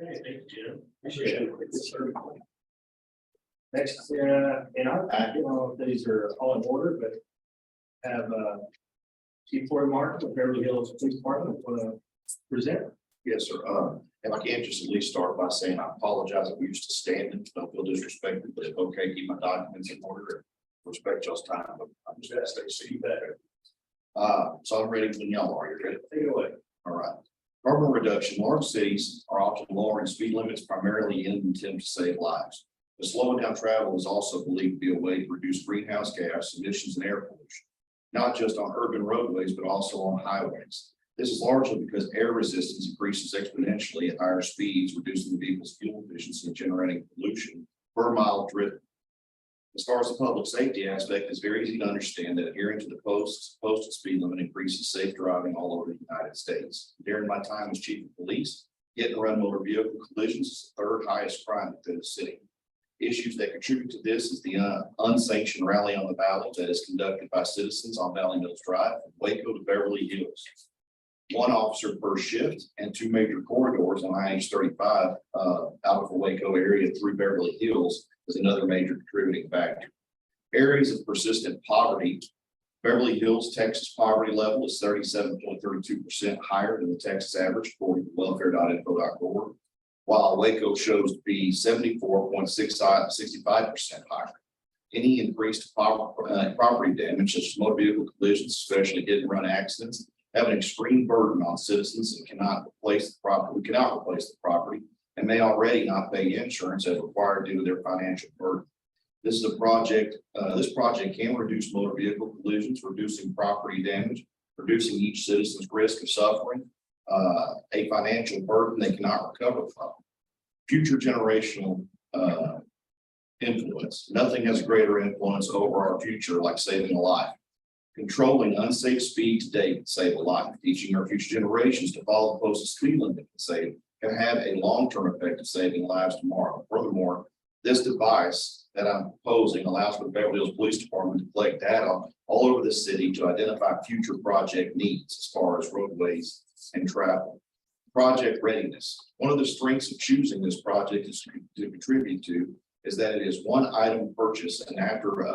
Okay, thank you, Jim. Appreciate it. Next, in our packet, I don't know if these are all in order, but have Chief Corey Martin of Beverly Hills Police Department want to present. Yes, sir. If I can just at least start by saying I apologize. I'm used to standing. Don't feel disrespected, but it's okay. Keep my documents in order. Respect y'all's time. But I'm just gonna stay seated better. So I'm ready when y'all are. You ready? Take it away. All right. Carbon reduction. Large cities are often lowering speed limits primarily in an attempt to save lives. But slowing down travel is also believed to be a way to reduce greenhouse gas emissions and air pollution, not just on urban roadways, but also on highways. This is largely because air resistance increases exponentially at higher speeds, reducing the vehicle's fuel efficiency and generating pollution per mile driven. As far as the public safety aspect, it's very easy to understand that adhering to the posted speed limit increases safe driving all over the United States. During my time as chief of police, hit and run motor vehicle collisions is the third highest crime within the city. Issues that contribute to this is the unsanctioned rally on the Valley that is conducted by citizens on Valley Mills Drive from Waco to Beverly Hills. One officer per shift and two major corridors on IH-35 out of the Waco area through Beverly Hills is another major contributing factor. Areas of persistent poverty Beverly Hills, Texas poverty level is 37.32% higher than the Texas average, according to welfare.info.org, while Waco shows to be 64.65% higher. Any increased property damage, such as motor vehicle collisions, especially hit and run accidents, have an extreme burden on citizens and cannot replace the property. We cannot replace the property and may already not pay insurance as required due to their financial burden. This is a project. This project can reduce motor vehicle collisions, reducing property damage, reducing each citizen's risk of suffering, a financial burden they cannot recover from. Future generational influence. Nothing has greater influence over our future like saving a life. Controlling unsafe speed today can save a life. Teaching our future generations to follow the posted speed limit can have a long-term effect of saving lives tomorrow. Furthermore, this device that I'm proposing allows for the Beverly Hills Police Department to collect data all over the city to identify future project needs as far as roadways and travel. Project readiness. One of the strengths of choosing this project is to contribute to is that it is one item purchase, and after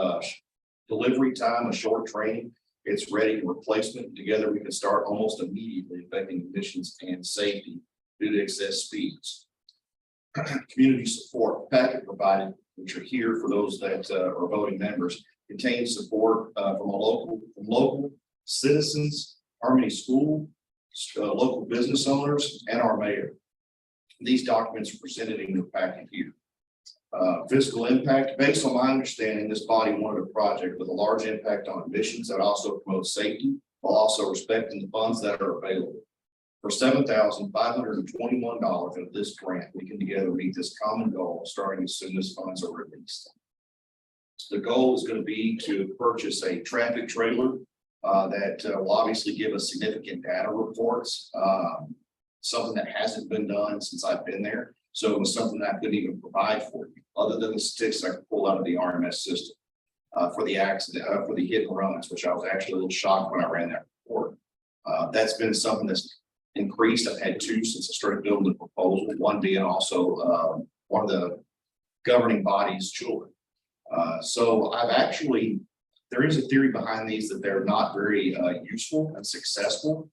delivery time, a short training, it's ready for replacement. Together, we can start almost immediately affecting emissions and safety due to excess speeds. Community support packet provided, which are here for those that are voting members, contains support from local citizens, Harmony School, local business owners, and our mayor. These documents are presented in your packet here. Fiscal impact. Based on my understanding, this body wanted a project with a large impact on emissions that also promotes safety while also respecting the funds that are available. For $7,521 of this grant, we can together meet this common goal starting as soon as funds are released. The goal is going to be to purchase a traffic trailer that will obviously give us significant data reports, something that hasn't been done since I've been there. So it was something that I couldn't even provide for you, other than the statistics I could pull out of the RMS system for the accident, for the hit and runs, which I was actually a little shocked when I ran that report. That's been something that's increased. I've had two since I started building the proposal, one being also one of the governing body's children. So I've actually, there is a theory behind these that they're not very useful and successful.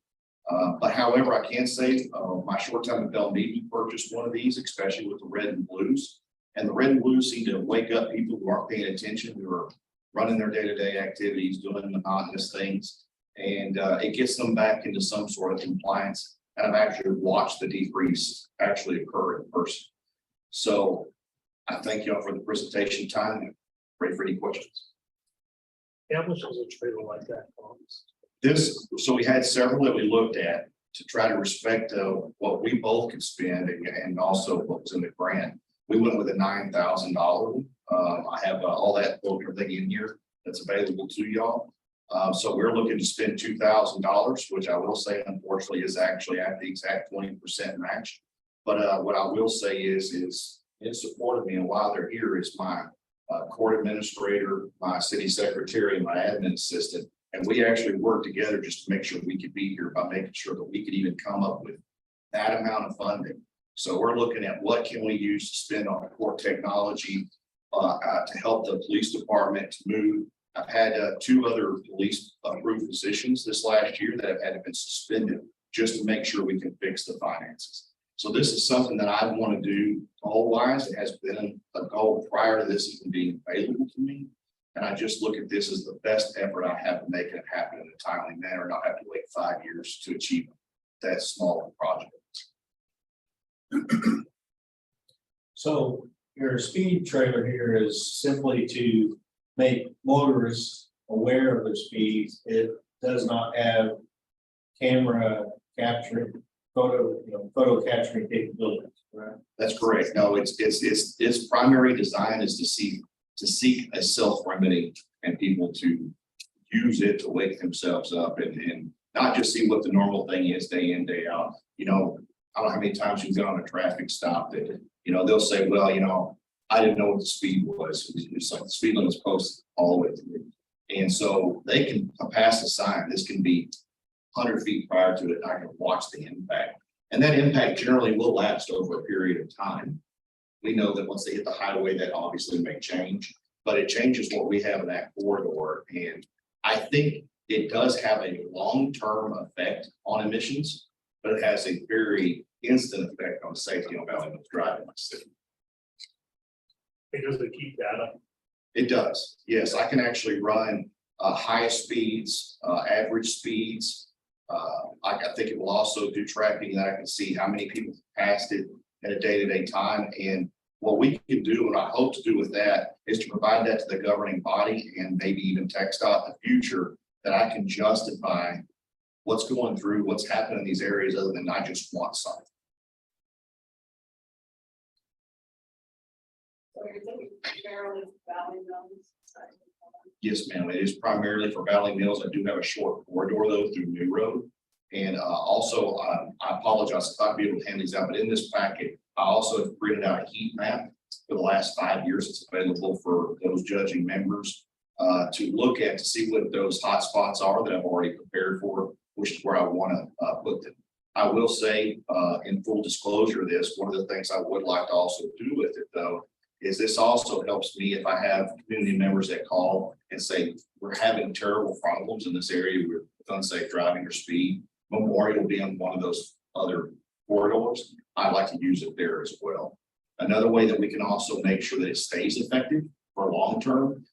But however, I can say my short time at Bell Mead, we purchased one of these, especially with the red and blues. And the red and blues seem to wake up people who aren't paying attention, who are running their day-to-day activities, doing monotonous things. And it gets them back into some sort of compliance. And I've actually watched the decrease actually occur in person. So I thank y'all for the presentation time. I'm ready for any questions. How much does a trailer like that cost? So we had several that we looked at to try to respect what we both could spend and also what was in the grant. We went with a $9,000. I have all that everything in here that's available to y'all. So we're looking to spend $2,000, which I will say, unfortunately, is actually at the exact 20% match. But what I will say is in support of me, and while they're here, is my court administrator, my city secretary, and my admin assistant. And we actually worked together just to make sure we could be here by making sure that we could even come up with that amount of funding. So we're looking at what can we use to spend on court technology to help the police department to move. I've had two other police approved positions this last year that have had been suspended just to make sure we can fix the finances. So this is something that I want to do goal-wise. It has been a goal prior to this even being available to me. And I just look at this as the best effort I have to make it happen in a timely manner, and not have to wait 5 years to achieve that small project. So your speed trailer here is simply to make motorists aware of their speeds. It does not have camera capturing, photo capturing capabilities, right? That's correct. No, its primary design is to seek a self-remedy and people to use it to wake themselves up and not just see what the normal thing is day in, day out. I don't know how many times you've gone on a traffic stop that, they'll say, well, I didn't know what the speed was. It's like the speed limit is posted all the way through. And so they can pass a sign. This can be 100 feet prior to it. I can watch the impact. And that impact generally will last over a period of time. We know that once they hit the highway, that obviously may change, but it changes what we have in that corridor. And I think it does have a long-term effect on emissions, but it has a very instant effect on safety on Valley Mills Drive in the city. It doesn't keep data. It does, yes, I can actually run highest speeds, average speeds. I think it will also do tracking that I can see how many people passed it at a day-to-day time. And what we can do, and I hope to do with that, is to provide that to the governing body and maybe even TxDOT in the future, that I can justify what's going through, what's happening in these areas other than not just one site. So you're thinking fairly Valley Mills. Yes, ma'am. It is primarily for Valley Mills. I do have a short corridor though through New Road. And also, I apologize if I'd be able to hand these out, but in this packet, I also have printed out a heat map for the last 5 years. It's available for those judging members to look at, to see what those hot spots are that I've already prepared for, which is where I want to put them. I will say, in full disclosure of this, one of the things I would like to also do with it though, is this also helps me if I have community members that call and say, we're having terrible problems in this area with unsafe driving or speed. Memorial being one of those other corridors, I'd like to use it there as well. Another way that we can also make sure that it stays effective for long term,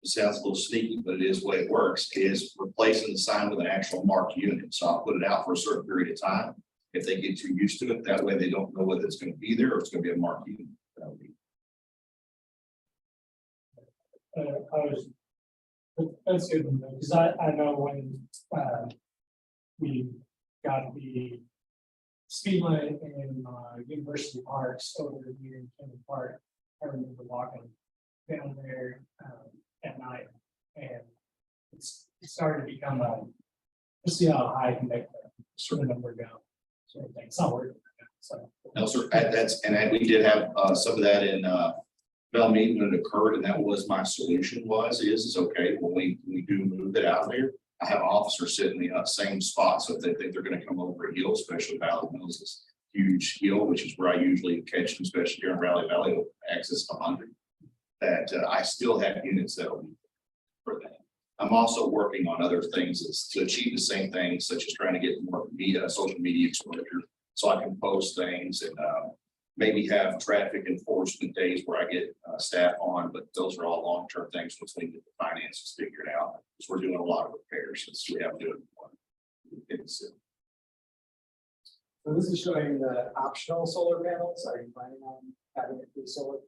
it sounds a little sneaky, but it is the way it works, is replacing the sign with an actual marked unit. So I'll put it out for a certain period of time. If they get too used to it, that way they don't know whether it's going to be there or it's going to be a marked unit. That's good, because I know when we got the speed limit in University Parks over here in Kenny Park, I remember walking down there at night, and it started to become a, let's see how high I can make the number go, sort of thing. It's not working. So No, sir, and we did have some of that in Bell Mead when it occurred, and that was my solution is okay, when we do move it out of there, I have an officer sitting in the same spot, so if they think they're gonna come over a hill, especially Valley Mills is huge hill, which is where I usually catch them, especially here in Raleigh Valley, access to 100, that I still have units that will be for that. I'm also working on other things to achieve the same thing, such as trying to get more media, social media exposure, so I can post things and maybe have traffic enforcement days where I get staff on, but those are all long-term things once we get the finances figured out, because we're doing a lot of repairs since we have to do it. So this is showing the optional solar panels. Are you planning on having it be solar?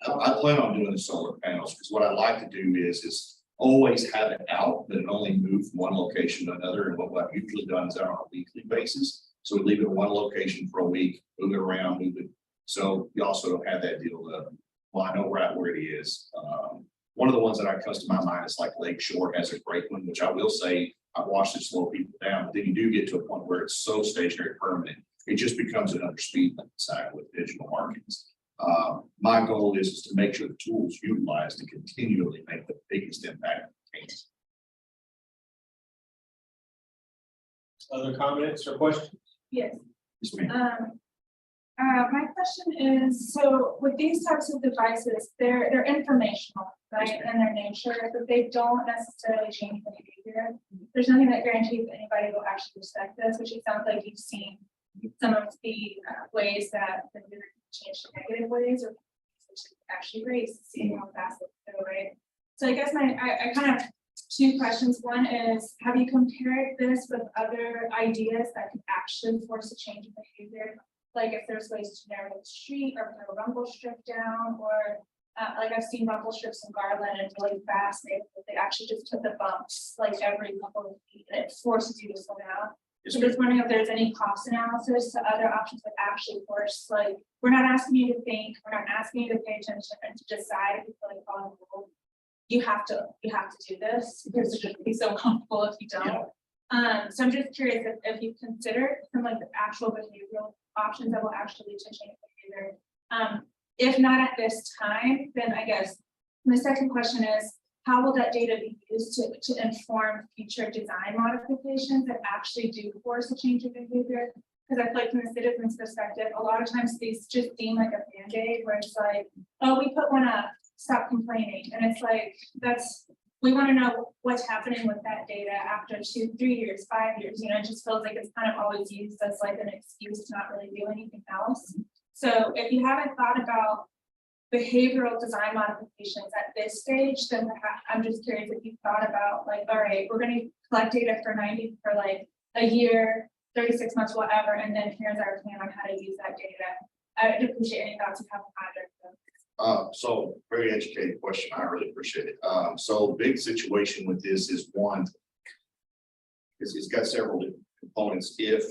I plan on doing the solar panels, because what I like to do is always have it out, but it only move from one location to another. And what I've usually done is on a weekly basis. So we leave it in one location for a week, move it around, move it. So you also don't have that deal of, well, I know right where it is. One of the ones that I comes to my mind is like Lake Shore has a great one, which I will say I've watched it slow people down, but then you do get to a point where it's so stationary permanent, it just becomes another speed limit sign with digital markings. My goal is to make sure the tools utilized to continually make the biggest impact. Other comments or questions? Yes. Yes, ma'am. My question is, so with these types of devices, they're informational, right, in their nature, but they don't necessarily change the behavior. There's nothing that guarantees that anybody will actually respect this, which it sounds like you've seen some of the ways that the change to negative ways, or actually raise, see how fast they go, right? So I guess I kind of have two questions. One is, have you compared this with other ideas that could actually force a change in behavior? Like if there's ways to narrow the street or put a rumble strip down, or like I've seen rumble strips in Garland and really fast, they actually just put the bumps like every couple of feet, and it forces you to slow down. So just wondering if there's any cost analysis to other options that actually force, like, we're not asking you to think, we're not asking you to pay attention and to decide if you feel like following the rule. You have to do this, because it's just be so comfortable if you don't. So I'm just curious if you consider some like the actual behavioral options that will actually lead to change behavior. If not at this time, then I guess my second question is, how will that data be used to inform future design modifications that actually do force a change of behavior? Because I feel like from the citizen's perspective, a lot of times these just seem like a Band-Aid where it's like, oh, we put one up, stop complaining. And it's like, that's we want to know what's happening with that data after 2, 3 years, 5 years, you know, it just feels like it's kind of always used as like an excuse to not really do anything else. So if you haven't thought about behavioral design modifications at this stage, then I'm just curious if you've thought about like, all right, we're gonna collect data for like a year, 36 months, whatever, and then here's our plan on how to use that data. I'd appreciate any thoughts you have on that. So very educated question. I really appreciate it. So the big situation with this is one, it's got several different components. If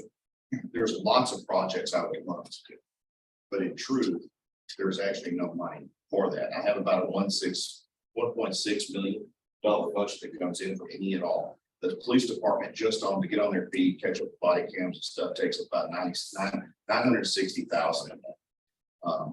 there's lots of projects I would love to do, but in truth, there's actually no money for that. I have about a $1.6 million budget that comes in for any and all. The police department just on to get on their feet, catch up body cams and stuff takes about $960,000.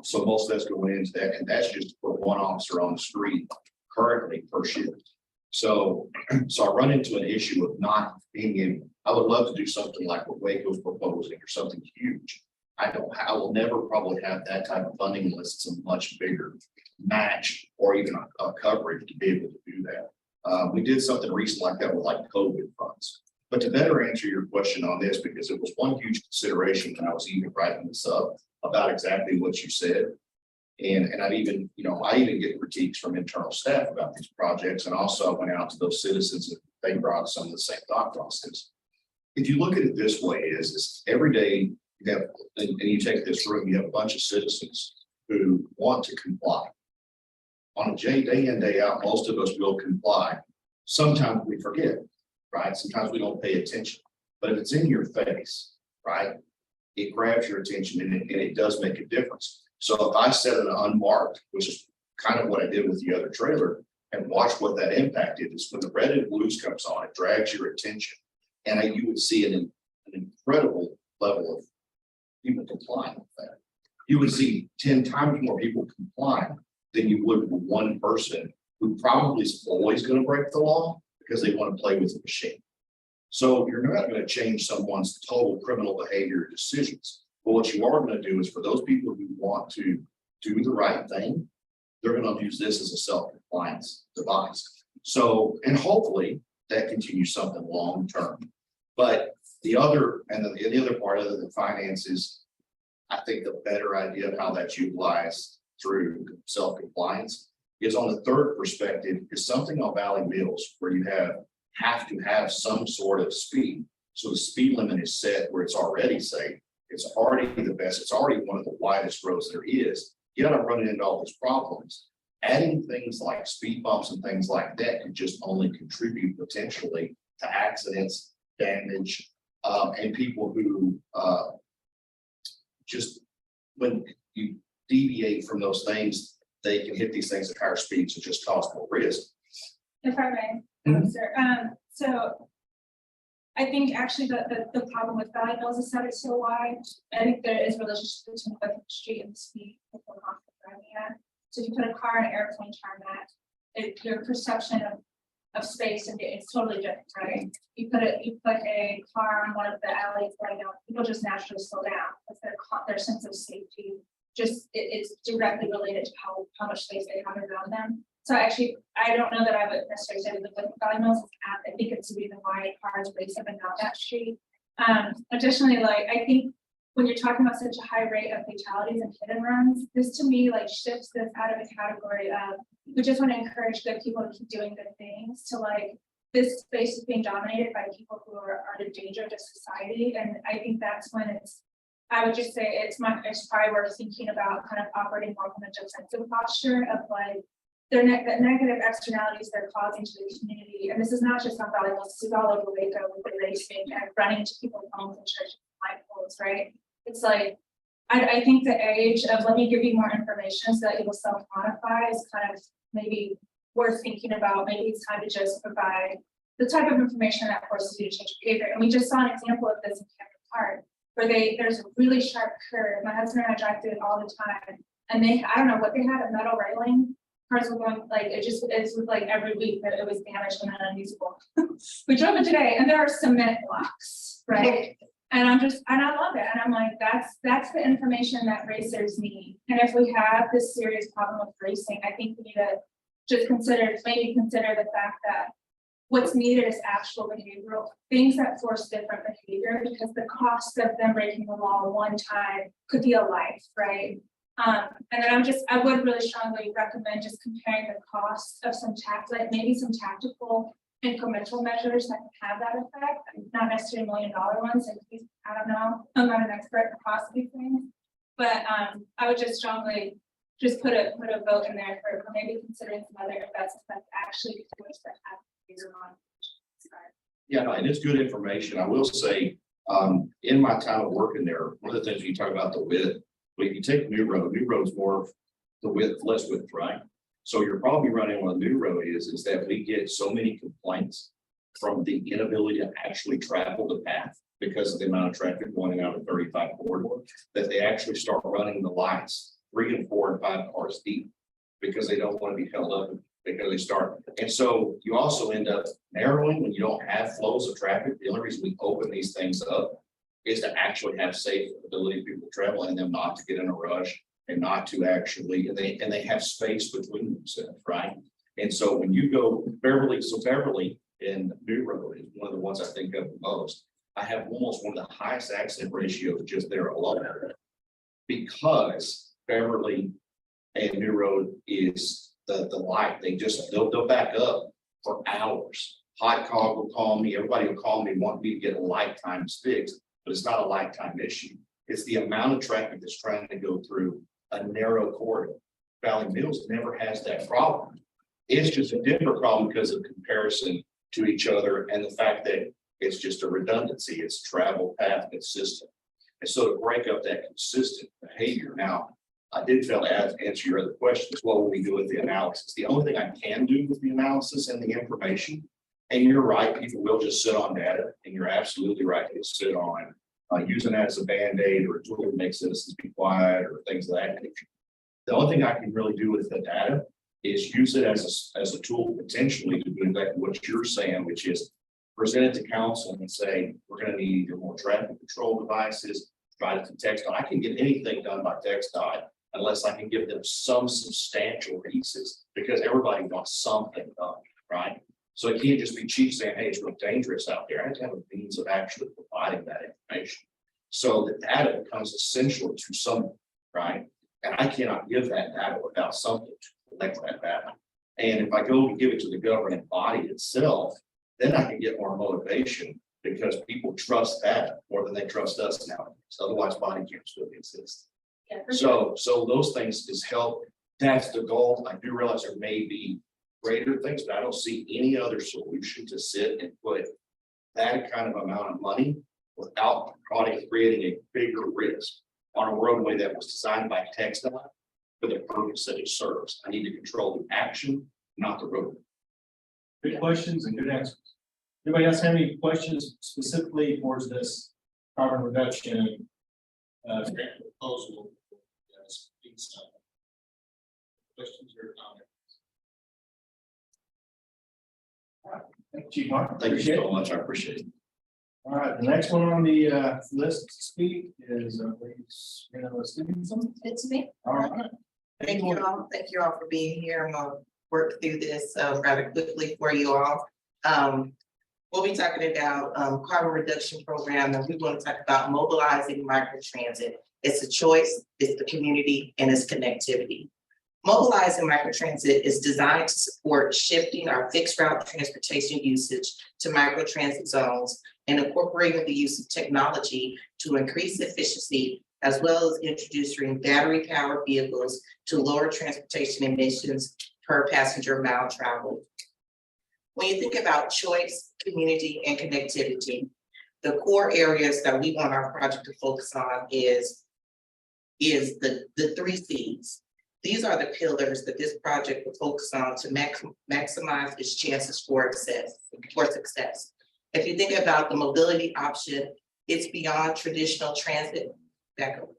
So most of that's going into that, and that's just to put one officer on the street currently per shift. So I run into an issue of not being in. I would love to do something like what Waco's proposing or something huge. I will never probably have that type of funding unless it's a much bigger match or even a coverage to be able to do that. We did something recent like that with like COVID funds. But to better answer your question on this, because it was one huge consideration when I was even writing this up about exactly what you said. And I even get critiques from internal staff about these projects. And also I went out to those citizens and they brought some of the same thought process. If you look at it this way, is every day you have, and you take this room, you have a bunch of citizens who want to comply. On a day in, day out, most of us will comply. Sometimes we forget, right? Sometimes we don't pay attention, but if it's in your face, right? It grabs your attention and it does make a difference. So if I set an unmarked, which is kind of what I did with the other trailer, and watch what that impact is, when the red and blues comes on, it drags your attention. And you would see an incredible level of people complying with that. You would see 10 times more people complying than you would with one person who probably is always going to break the law because they want to play with the machine. So you're not going to change someone's total criminal behavior decisions. But what you are going to do is for those people who want to do the right thing, they're going to use this as a self-compliance device. So, and hopefully that continues something long term. But the other part other than finances, I think the better idea of how that's utilized through self-compliance is on the third perspective is something on Valley Mills where you have to have some sort of speed. So the speed limit is set where it's already safe. It's already the best. It's already one of the widest roads there is. Yet I'm running into all these problems. Adding things like speed bumps and things like that could just only contribute potentially to accidents, damage, and people who just when you deviate from those things, they can hit these things at higher speeds and just cause more risk. If I may, sir, so I think actually the problem with Valley Mills is that it's so wide. I think there is a relationship between the street and the speed of the driving at. So if you put a car in an airplane tarmac, your perception of space and it's totally different, right? You put a car on one of the alleys right now, people just naturally slow down. It's their sense of safety. Just it's directly related to how much space they have around them. So actually, I don't know that I would necessarily say with Valley Mills. I think it's the reason why cars race up and down that street. Additionally, like I think when you're talking about such a high rate of fatalities and hit and runs, this to me like shifts this out of a category of we just want to encourage good people to keep doing good things to like this space is being dominated by people who are a danger to society. And I think that's when I would just say it's probably worth thinking about kind of operating more from a defensive posture of like the negative externalities they're causing to the community. And this is not just on Valley Mills, this is all over Waco with the racing and running into people's homes and churches and poles, right? It's like, I think the age of let me give you more information so that you will self-modify is kind of maybe worth thinking about. Maybe it's time to just provide the type of information that forces you to change behavior. And we just saw an example of this in Cameron Park, where there's a really sharp curve. My husband and I drive through it all the time. And I don't know what they had, a metal railing. Cars were going like it's like every week that it was damaged and unusable. We drove it today and there are cement blocks, right? And I love it. And I'm like, that's the information that racers need. And if we have this serious problem with racing, I think we need to just maybe consider the fact that what's needed is actual behavioral things that force different behavior, because the cost of them breaking the law one time could be a life, right? And then I would really strongly recommend just comparing the cost of maybe some tactical incremental measures that can have that effect, not necessarily $1 million ones. And I don't know, I'm not an expert in cost of these things, but I would just strongly just put a vote in there for maybe considering some other investments that actually towards that have bigger monetization. Yeah, no, and it's good information. I will say, in my time of working there, one of the things you talk about the width, but if you take New Road's more of the width, less width, right? So you're probably running on a New Road is that we get so many complaints from the inability to actually travel the path because of the amount of traffic going out of 35 corridor, that they actually start running the lights 3 and 4 and 5 cars deep because they don't want to be held up because they start. And so you also end up narrowing when you don't have flows of traffic. The only reason we open these things up is to actually have safe ability for people to travel and them not to get in a rush and not to actually, and they have space between themselves, right? And so when you go Beverly in New Road is one of the ones I think of the most. I have almost one of the highest accident ratios just there alone because Beverly and New Road is the light. They'll back up for hours. Hot Cog will call me, everybody will call me, want me to get a lifetime fixed, but it's not a lifetime issue. It's the amount of traffic that's trying to go through a narrow corridor. Valley Mills never has that problem. It's just a different problem because of comparison to each other and the fact that it's just a redundancy. It's travel path consistent. And so to break up that consistent behavior. Now, I did fail to answer your other questions. What will we do with the analysis? The only thing I can do with the analysis and the information, and you're right, people will just sit on data, and you're absolutely right, they'll sit on using that as a Band-Aid or a tool to make citizens be quiet or things of that nature. The only thing I can really do with the data is use it as a tool potentially to do exactly what you're saying, which is present it to council and say, we're going to need either more traffic control devices, try to text. I can get anything done by text unless I can give them some substantial pieces because everybody wants something done, right? So it can't just be chief saying, hey, it's real dangerous out there. I have to have a means of actually providing that information. So the data becomes essential to someone, right? And I cannot give that data without something to collect that data. And if I go to give it to the governing body itself, then I can get more motivation because people trust that more than they trust us now. So otherwise body camps really exist. Yeah, So those things is help. That's the goal. I do realize there may be greater things, but I don't see any other solution to sit and put that kind of amount of money without creating a bigger risk on a roadway that was designed by TxDOT for the purpose that it serves. I need to control the action, not the roadway. Good questions and good answers. Anybody else have any questions specifically towards this carbon reduction proposal? Questions or comments? All right, thank you, Chief Martin. Thank you so much. I appreciate it. All right, the next one on the list to speak is Stevenson. It's me. All right. Thank you all. Thank you all for being here. I'm gonna work through this rather quickly for you all. We'll be talking about carbon reduction program, and we want to talk about mobilizing microtransit. It's a choice, it's the community, and it's connectivity. Mobilizing microtransit is designed to support shifting our fixed route transportation usage to microtransit zones and incorporating the use of technology to increase efficiency, as well as introducing battery-powered vehicles to lower transportation emissions per passenger mile traveled. When you think about choice, community, and connectivity, the core areas that we want our project to focus on is the 3 C's. These are the pillars that this project will focus on to maximize its chances for success. If you think about the mobility option, it's beyond traditional transit. Back over.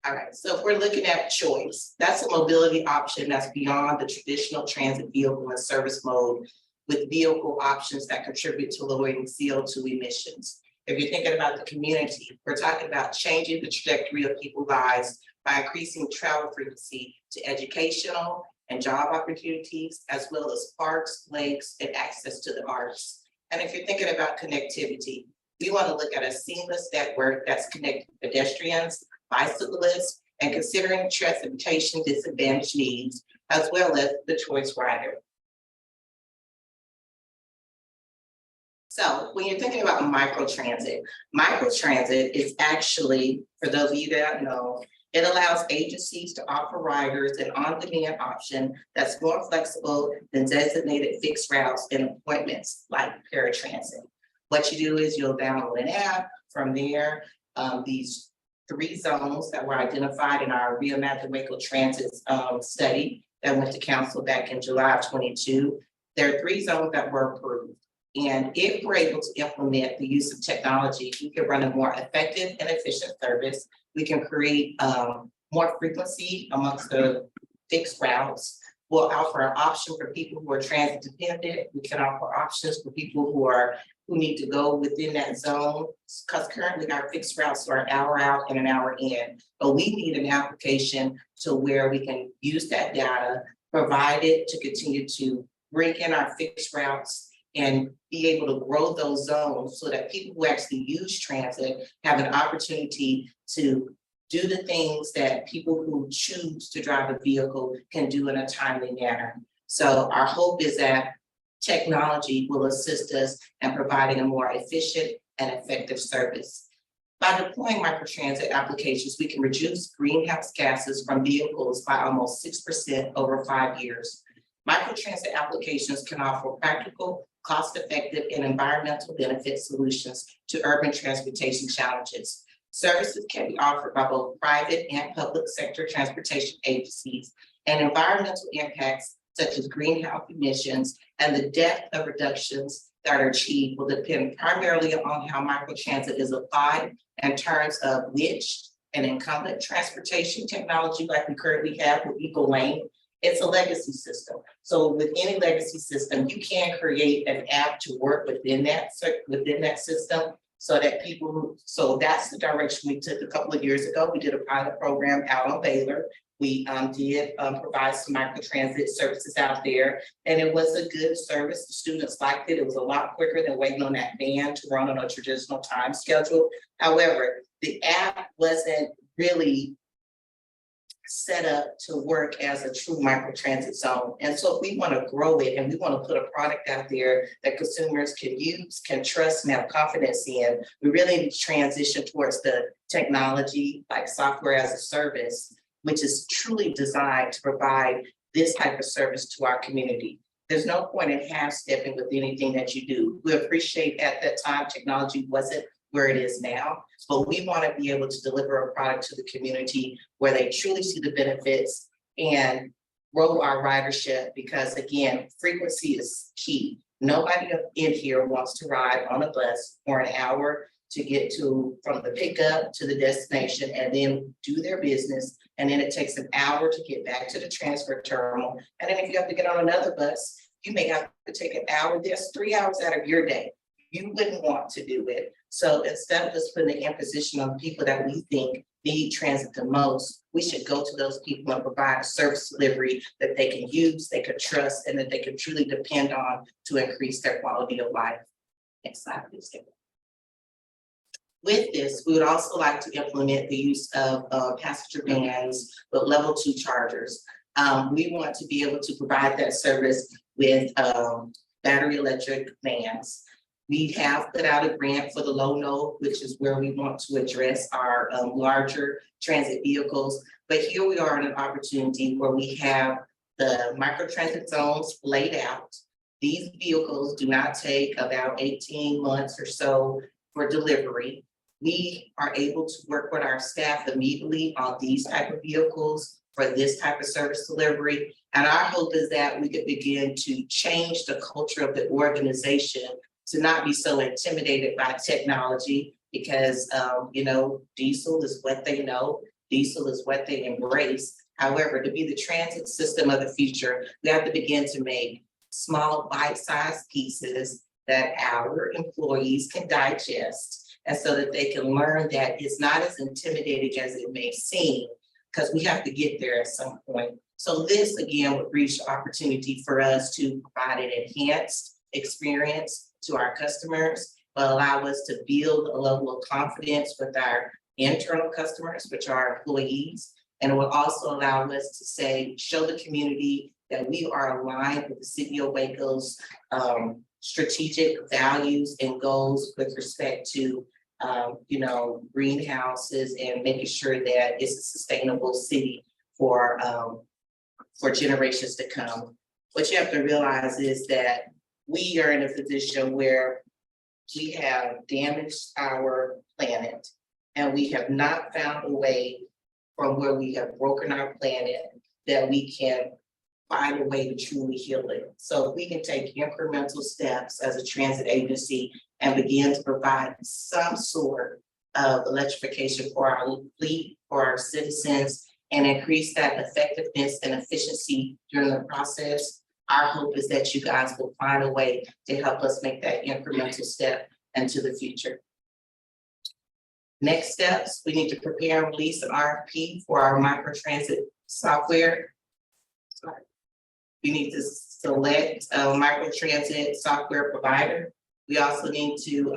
All right, so if we're looking at choice, that's a mobility option that's beyond the traditional transit vehicle and service mode with vehicle options that contribute to lowering CO2 emissions. If you're thinking about the community, we're talking about changing the trajectory of people's lives by increasing travel frequency to educational, and job opportunities, as well as parks, lakes, and access to the arts. And if you're thinking about connectivity, we want to look at a seamless network that's connecting pedestrians, bicyclists, and considering transportation disadvantage needs, as well as the choice rider. So when you're thinking about microtransit is actually, for those of you that know, it allows agencies to offer riders an on-demand option that's more flexible than designated fixed routes and appointments like paratransit. What you do is you'll download an app. From there, these 3 zones that were identified in our Reimagine Waco Transit study that went to council back in July of 22. There are 3 zones that were approved. And if we're able to implement the use of technology, we can run a more effective and efficient service. We can create more frequency amongst the fixed routes. We'll offer an option for people who are transit dependent. We can offer options for people who need to go within that zone, because currently our fixed routes are an hour out and an hour in. But we need an application to where we can use that data, provide it to continue to bring in our fixed routes and be able to grow those zones so that people who actually use transit have an opportunity to do the things that people who choose to drive a vehicle can do in a timely manner. So our hope is that technology will assist us in providing a more efficient and effective service. By deploying microtransit applications, we can reduce greenhouse gases from vehicles by almost 6% over 5 years. Microtransit applications can offer practical, cost-effective, and environmental benefit solutions to urban transportation challenges. Services can be offered by both private and public sector transportation agencies, and environmental impacts such as greenhouse emissions and the depth of reductions that are achieved will depend primarily on how microtransit is applied in terms of which an incumbent transportation technology like we currently have with Eco Lane. It's a legacy system. So with any legacy system, you can create an app to work within that system so that so that's the direction we took a couple of years ago. We did a pilot program out on Baylor. We did provide some microtransit services out there, and it was a good service. The students liked it. It was a lot quicker than waiting on that van to run on a traditional time schedule. However, the app wasn't really set up to work as a true microtransit zone. And so if we want to grow it and we want to put a product out there that consumers can use, can trust, and have confidence in, we really need to transition towards the technology like software as a service, which is truly designed to provide this type of service to our community. There's no point in half-stepping with anything that you do. We appreciate at that time technology wasn't where it is now, but we want to be able to deliver a product to the community where they truly see the benefits and grow our ridership, because again, frequency is key. Nobody in here wants to ride on a bus for an hour to get from the pickup to the destination and then do their business. And then it takes an hour to get back to the transfer terminal. And then if you have to get on another bus, you may have to take an hour. There's 3 hours out of your day. You wouldn't want to do it. So instead of just putting the imposition on people that we think need transit the most, we should go to those people and provide a service delivery that they can use, they can trust, and that they can truly depend on to increase their quality of life. Next slide, please. With this, we would also like to implement the use of passenger vans with level 2 chargers. We want to be able to provide that service with battery electric vans. We have put out a grant for the low node, which is where we want to address our larger transit vehicles. But here we are in an opportunity where we have the microtransit zones laid out. These vehicles do not take about 18 months or so for delivery. We are able to work with our staff immediately on these type of vehicles for this type of service delivery. And our hope is that we could begin to change the culture of the organization to not be so intimidated by technology, because diesel is what they know, diesel is what they embrace. However, to be the transit system of the future, we have to begin to make small bite-sized pieces that our employees can digest, and so that they can learn that it's not as intimidating as it may seem, because we have to get there at some point. So this again would reach the opportunity for us to provide an enhanced experience to our customers, but allow us to build a level of confidence with our internal customers, which are our employees. And it will also allow us to say, show the community that we are aligned with the city of Waco's strategic values and goals with respect to greenhouses and making sure that it's a sustainable city for generations to come. What you have to realize is that we are in a position where we have damaged our planet and we have not found a way from where we have broken our planet that we can find a way to truly heal it. So if we can take incremental steps as a transit agency and begin to provide some sort of electrification for our fleet, for our citizens, and increase that effectiveness and efficiency during the process, our hope is that you guys will find a way to help us make that incremental step into the future. Next steps, we need to prepare and release an RFP for our microtransit software. We need to select a microtransit software provider. We also need to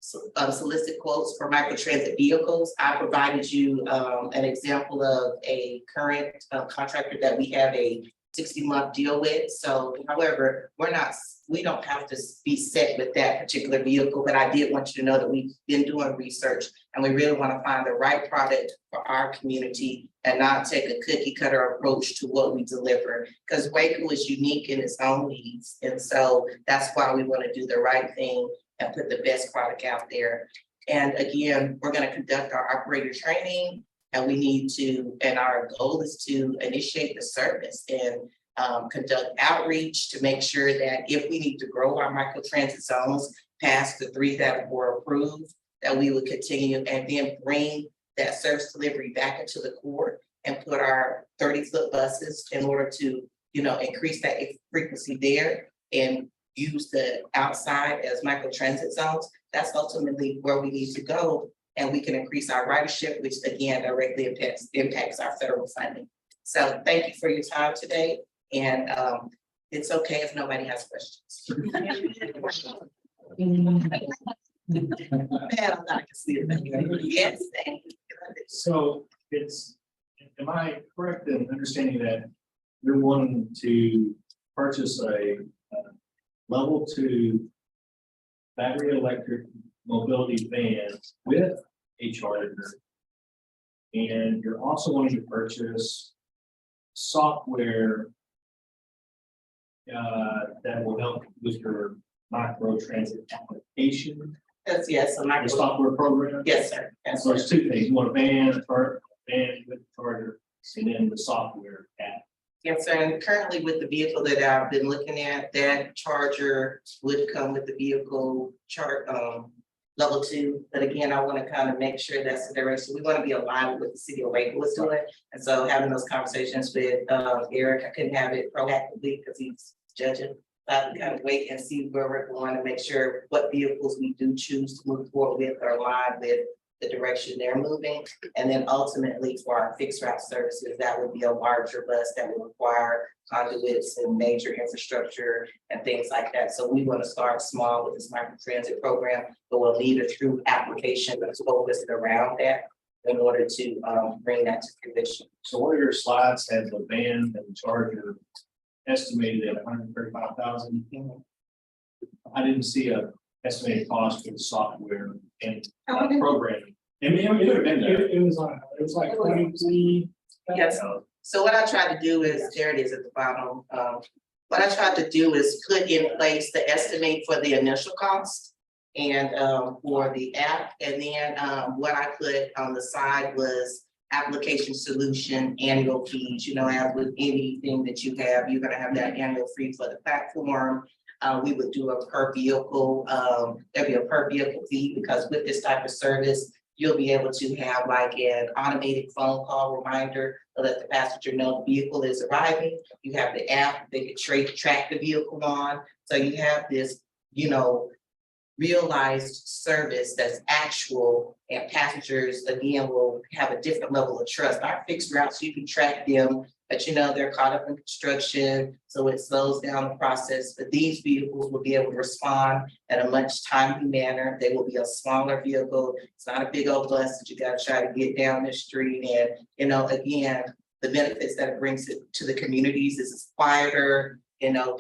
solicit quotes for microtransit vehicles. I provided you an example of a current contractor that we have a 60-month deal with. So however, we don't have to be set with that particular vehicle, but I did want you to know that we've been doing research and we really want to find the right product for our community and not take a cookie cutter approach to what we deliver, because Waco is unique in its own needs. And so that's why we want to do the right thing and put the best product out there. And again, we're going to conduct our operator training, and our goal is to initiate the service and conduct outreach to make sure that if we need to grow our microtransit zones past the 3 that were approved, that we would continue and then bring that service delivery back into the core and put our 30-foot buses in order to, increase that frequency there and use the outside as microtransit zones. That's ultimately where we need to go. And we can increase our ridership, which again directly impacts our federal funding. So thank you for your time today. And it's okay if nobody has questions. Man, I'm not considering. Yes, thank you. So am I correct in understanding that you're wanting to purchase a level 2 battery electric mobility van with a charger? And you're also wanting to purchase software that will help with your micro transit application? Yes, The software program? Yes, sir. Yes, So sir. there's 2 things. You want a van with charger, and then the software app. Yes, sir. And currently with the vehicle that I've been looking at, that charger would come with the vehicle level 2. But again, I want to kind of make sure that's the direction. We want to be aligned with what the city of Waco is doing. And so having those conversations with Eric, I couldn't have it proactively because he's judging. I can kind of wait and see where we're going to make sure what vehicles we do choose to move forward with are aligned with the direction they're moving. And then ultimately for our fixed route services, that would be a larger bus that will require conduits and major infrastructure and things like that. So we want to start small with this microtransit program, but we'll need a true application that's focused around that in order to bring that to fruition. So one of your slides had the van and the charger estimated at 135,000. I didn't see a estimated cost for the software and programming. I mean, it would have been there. It was like 23. Yes. So what I tried to do is, there it is at the bottom. What I tried to do is put in place the estimate for the initial cost and for the app. And then what I put on the side was application solution annual fees. As with anything that you have, you're going to have that annual fee for the platform. We would do a per vehicle, there'd be a per vehicle fee, because with this type of service, you'll be able to have like an automated phone call reminder to let the passenger know the vehicle is arriving. You have the app, they can track the vehicle on. So you have this, realized service that's actual, and passengers again will have a different level of trust. Our fixed routes, you can track them but they're caught up in construction, so it slows down the process. But these vehicles will be able to respond at a much timely manner. They will be a smaller vehicle. It's not a big old bus that you gotta try to get down the street. And, again, the benefits that it brings to the communities is it's quieter.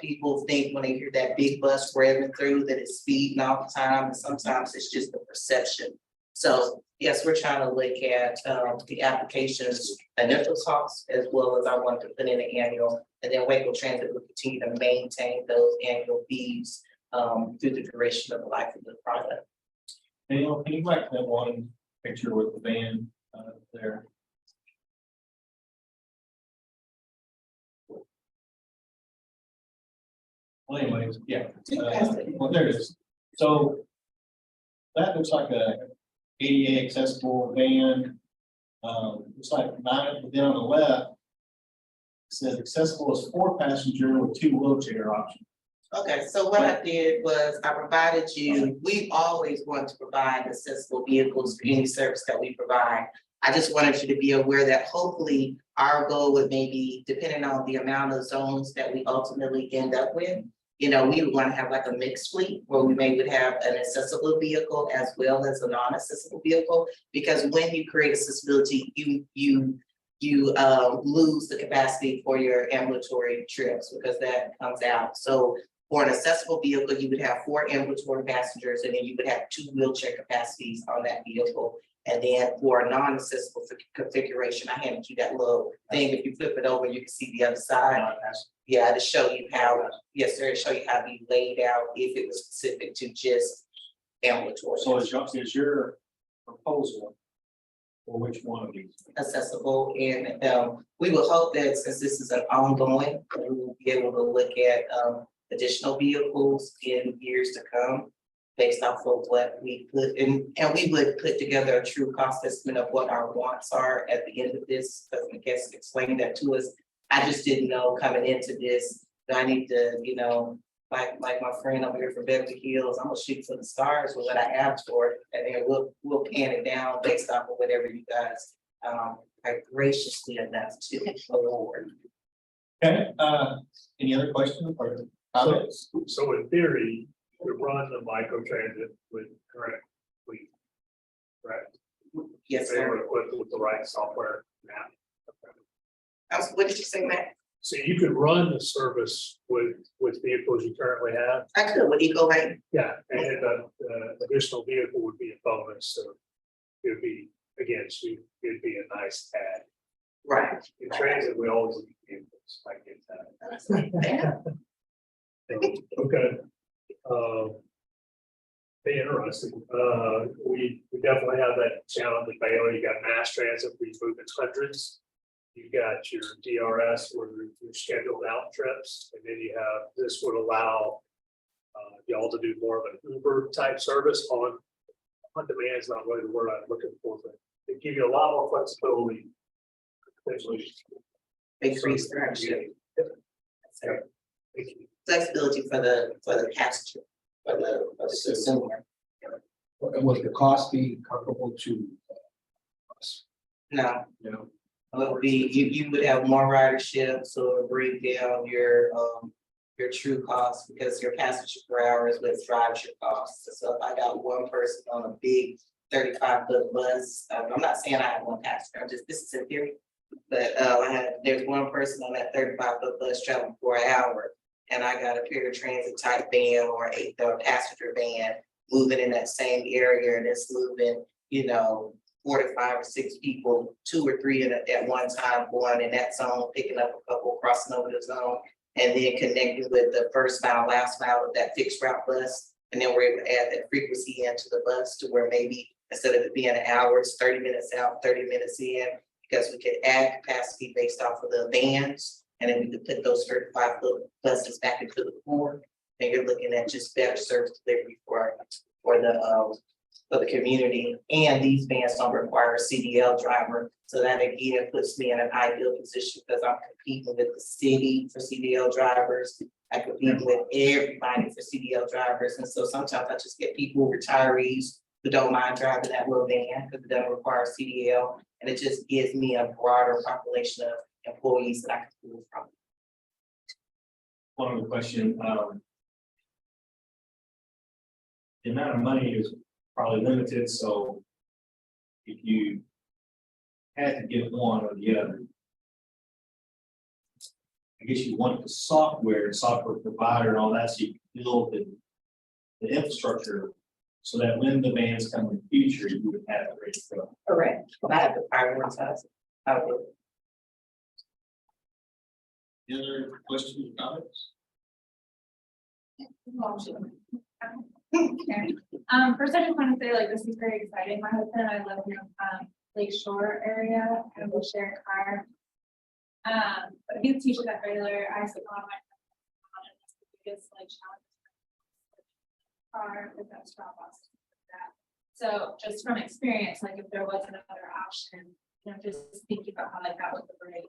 People think when they hear that big bus revving through that it's speeding all the time, and sometimes it's just the perception. So yes, we're trying to look at the application's initial costs as well as I want to put in an annual, and then Waco Transit will continue to maintain those annual fees through the duration of the life of the project. Daniel, can you back that one picture with the van there? Well, anyways, yeah. Well, there it is. So that looks like a ADA accessible van. Looks like 9, but then on the left, it says accessible as 4-passenger with 2 wheelchair options. Okay, so what I did was I provided you, we always want to provide accessible vehicles for any service that we provide. I just wanted you to be aware that hopefully our goal would maybe, depending on the amount of zones that we ultimately end up with, we would want to have like a mixed fleet where we would have an accessible vehicle as well as a non-accessible vehicle. Because when you create accessibility, you lose the capacity for your ambulatory trips because that comes out. So for an accessible vehicle, you would have 4 ambulatory passengers, and then you would have 2 wheelchair capacities on that vehicle. And then for a non-accessible configuration, I handed you that little thing. If you flip it over, you can see the other side. Yeah, to show you how, yes, sir, to show you how to be laid out if it was specific to just ambulatory. So is your proposal for which one of these? Accessible, and we will hope that since this is an ongoing, we will be able to look at additional vehicles in years to come based off of what we put in, and we would put together a true cost estimate of what our wants are at the end of this, because I guess explain that to us. I just didn't know coming into this, that I need to, like my friend over here from Beverly Hills, I'm gonna shoot for the stars with what I asked for, and then we'll pan it down based off of whatever you guys are graciously enough to award. Okay, any other questions or comments? So in theory, you run the micro transit with current fleet, correct? Yes, They sir. were equipped with the right software now. What did you say, Matt? So you could run the service with vehicles you currently have? I could with Eco Lane. Yeah, and the additional vehicle would be a bonus, so it would be, again, so it'd be a nice add. Right. In transit, we always need vehicles, I get that. Okay. Be interesting. We definitely have that challenge with Baylor. You got mass transit, we move in hundreds. You got your DRS where you're scheduled out trips, and then you have, this would allow y'all to do more of an Uber type service on demand is not really the word I'm looking for, but they give you a lot more flexibility. Potentially. Increase their ownership. Thank you. Flexibility for the passenger, for the consumer. Would the cost be comparable to us? No, No. it would be, you would have more ridership, so it would bring down your true cost because your passenger per hour is what drives your costs. So if I got one person on a big 35-foot bus, I'm not saying I have one passenger, this is in theory. But there's one person on that 35-foot bus traveling for an hour, and I got a paratransit type van or a passenger van moving in that same area, and it's moving, 4 to 5 or 6 people, 2 or 3 at one time going in that zone, picking up a couple, crossing over the zone, and then connecting with the first mile, last mile of that fixed route bus. And then we're able to add that frequency into the bus to where maybe instead of it being an hour, it's 30 minutes out, 30 minutes in, because we could add capacity based off of the vans. And then we could put those 35-foot buses back into the core. And you're looking at just better service delivery for the community. And these vans don't require a CDL driver. So that again puts me in an ideal position because I'm competing with the city for CDL drivers. I compete with everybody for CDL drivers. And so sometimes I just get people, retirees, who don't mind driving that little van because it doesn't require CDL. And it just gives me a broader population of employees that I could pull from. One other question, the amount of money is probably limited, so if you had to get one or the other, I guess you want the software provider and all that, so you can build the infrastructure so that when the bands come in the future, you would have it ready to go. Correct. But I have to prioritize. I would. Any other questions or comments? First I just want to say, like, this is very exciting. My husband and I live in Lake Shore area and we share a car. But he teaches that regular. I spent a lot of my time on it. That's the biggest like challenge. Car with that straw box. So just from experience, like if there was another option, you know, just thinking about how like that would liberate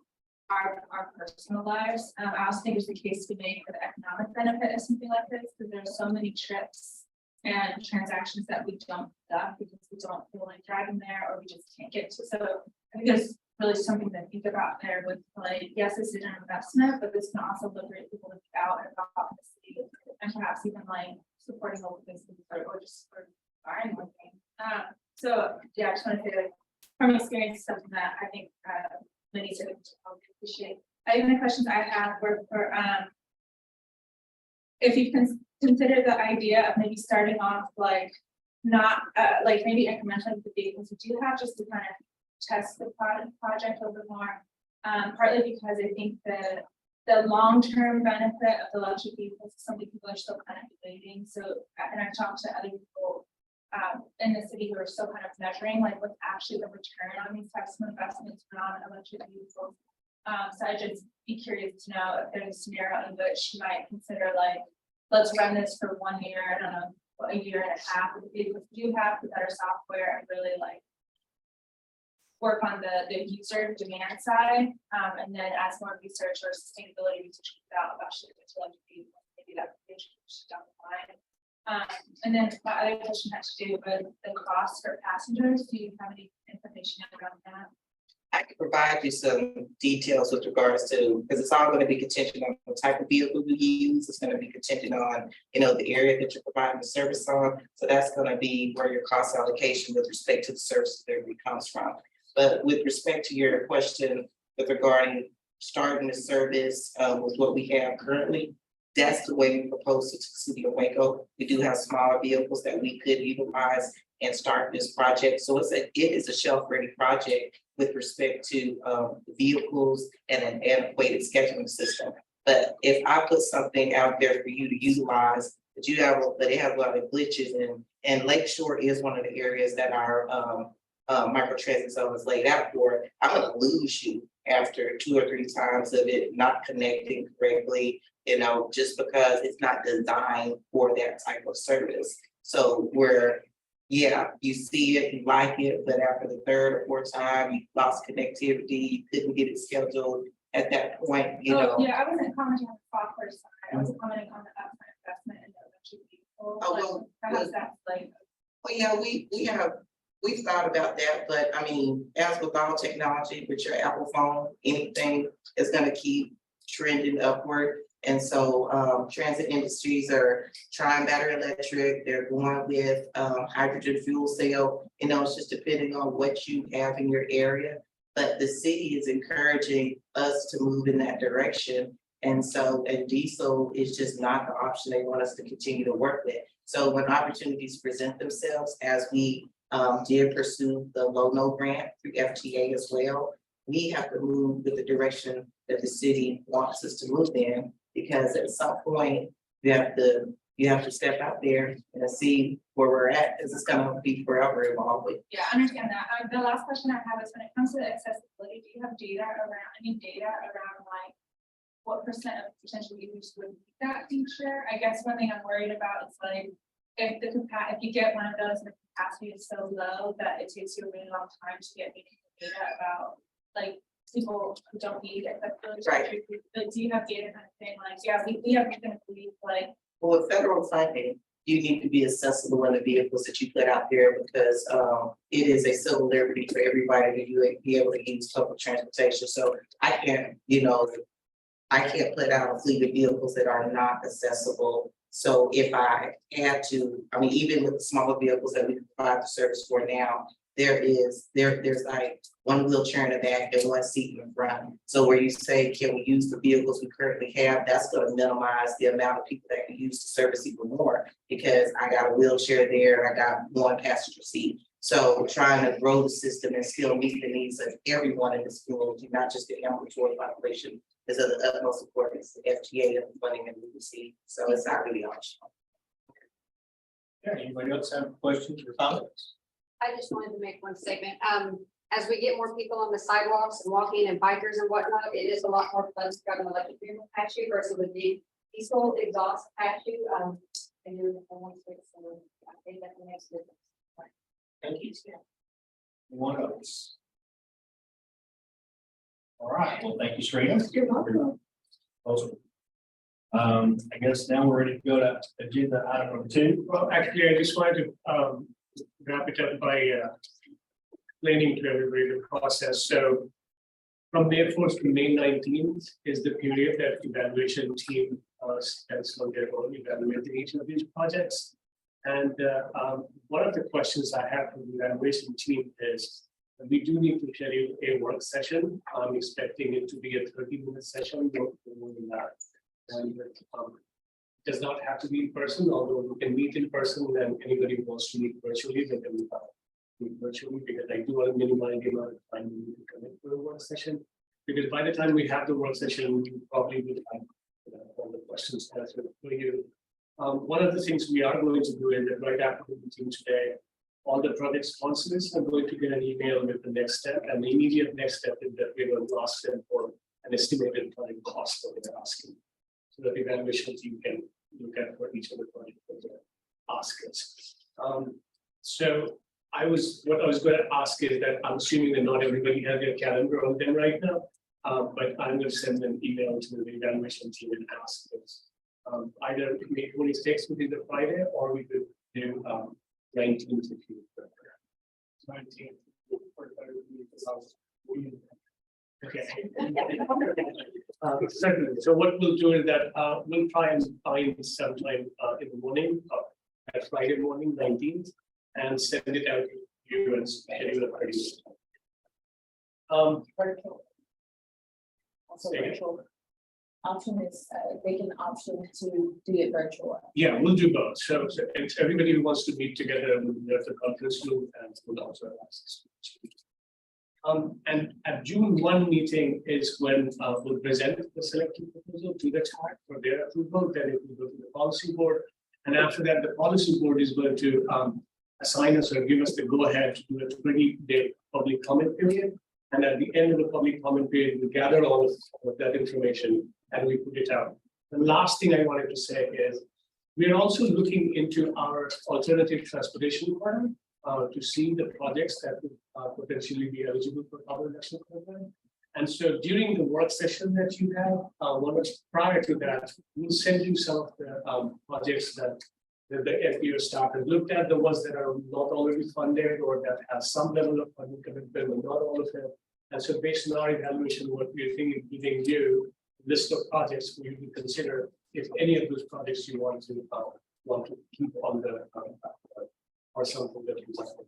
our personal lives. I also think there's a case to be made for the economic benefit of something like this, because there's so many trips and transactions that we don't conduct because we don't feel like driving there or we just can't get to. So I think there's really something to think about there with like, yes, this is an investment, but this can also liberate people to get out and about the city and perhaps even like supporting local businesses or just for buying one thing. So yeah, I just want to say like from experience, something that I think many citizens will appreciate. Even the questions I have were for if you can consider the idea of maybe starting off like not like maybe incrementally with the vehicles you do have, just to kind of test the project a little bit more. Partly because I think the long-term benefit of the electric vehicles is something people are still kind of debating. So, and I've talked to other people in the city who are still kind of measuring like what's actually the return on these types of investments on electric vehicles. So I'd just be curious to know if there's a scenario in which you might consider like, let's run this for 1 year, I don't know, a year and a half, if you do have the better software and really like work on the user demand side, and then as more research or sustainability research comes out about shifting to electric vehicles, maybe that could be down the line. And then my other question has to do with the cost for passengers. Do you have any information around that? I can provide you some details with regards to, because it's all going to be contingent on the type of vehicle we use. It's going to be contingent on, you know, the area that you're providing the service on. So that's going to be where your cost allocation with respect to the service delivery comes from. But with respect to your question with regarding starting the service with what we have currently, that's the way we propose to the city of Waco. We do have smaller vehicles that we could utilize and start this project. So it is a shelf-ready project with respect to vehicles and an antiquated scheduling system. But if I put something out there for you to utilize, but they have a lot of glitches in, and Lakeshore is one of the areas that our microtransit zone is laid out for, I'm gonna lose you after 2 or 3 times of it not connecting correctly, you know, just because it's not designed for that type of service. So yeah, you see it, you like it, but after the 3rd or 4th time, you lost connectivity, you couldn't get it scheduled at that point, you know. Yeah, I wasn't commenting on the software side, I was commenting on the upfront investment in the electric vehicle. Oh, well, How's that like? Well, yeah, we've thought about that, but I mean, as with all technology, with your Apple phone, anything is gonna keep trending upward. And so transit industries are trying battery electric, they're going with hydrogen fuel cell, you know, it's just depending on what you have in your area. But the city is encouraging us to move in that direction. And so, and diesel is just not the option they want us to continue to work with. So when opportunities present themselves, as we did pursue the low-no grant through FTA as well, we have to move with the direction that the city wants us to move in, because at some point you have to step out there and see where we're at, because it's going to be forever evolving. Yeah, I understand that. The last question I have is when it comes to accessibility, do you have any data around like what % of potential users would need that feature? I guess one thing I'm worried about is like if you get one of those and the capacity is so low that it takes you a really long time to get data about like people who don't need it. Right. But do you have data kind of thing like, yeah, we have to believe like. Well, with federal funding, you need to be accessible in the vehicles that you put out there because it is a civil liberty for everybody to be able to use public transportation. So I can't, I can't put out a fleet of vehicles that are not accessible. So if I had to, I mean, even with the smaller vehicles that we provide the service for now, there's like one wheelchair in the back and one seat in the front. So where you say, can we use the vehicles we currently have, that's gonna minimize the amount of people that can use the service even more, because I got a wheelchair there, I got one passenger seat. So trying to grow the system and still meet the needs of everyone in this community, not just the ambulatory population, is of the utmost importance, the FTA and the funding that we receive. So it's not really optional. Yeah, anybody else have questions or comments? I just wanted to make one statement. As we get more people on the sidewalks and walking and bikers and whatnot, it is a lot more fun to drive an electric vehicle past you versus with the diesel exhaust past you. And you're the one space, so I think that makes a difference. Thank you. Anyone else? All right, well, thank you, Serena. You're welcome. Awesome. I guess now we're ready to go to agenda item number 2. Well, actually, I just wanted to wrap it up by explaining to everybody the process. So from May 4th to May 19th is the period that evaluation team spends on their own evaluating each of these projects. And one of the questions I have from the evaluation team is, we do need to schedule a work session. I'm expecting it to be a 30-minute session, no more than that. And it does not have to be in person, although we can meet in person, and anybody who wants to meet virtually, they can meet virtually, because I do want to minimize the amount of time we need to commit for a work session. Because by the time we have the work session, we probably will have all the questions answered for you. One of the things we are going to do is that right after the meeting today, all the project sponsors are going to get an email with the next step, and the immediate next step is that we're going to ask them for an estimated project cost that they're asking, so that the evaluation team can look at for each of the projects that they're asking. So what I was going to ask is that I'm assuming that not everybody has their calendar on them right now, but I'm going to send an email to the evaluation team and ask this. Either May 26th would be the Friday, or we could do 19th if you prefer. 19th. Okay. Certainly. So what we'll do is that we'll try and find sometime in the morning, Friday morning, 19th, and send it out to you and schedule a party. Also virtual. Option is vacant option to do it virtual. Yeah, we'll do both. So it's everybody who wants to meet together will have the conference room, and we'll also have access. And at June 1 meeting is when we'll present the selected proposal to the TAC for their approval. Then it will go to the policy board, and after that, the policy board is going to assign us or give us the go ahead to do a 20-day public comment period. And at the end of the public comment period, we gather all of that information and we put it out. The last thing I wanted to say is we are also looking into our alternative transportation plan to see the projects that would potentially be eligible for carbon reduction program. And so during the work session that you have, prior to that, we'll send you some of the projects that the MPO staff has looked at, the ones that are not already funded or that have some level of funding commitment, but not all of them. And so based on our evaluation, what we're thinking, giving you a list of projects for you to consider if any of those projects you want to keep on the or something that you want to.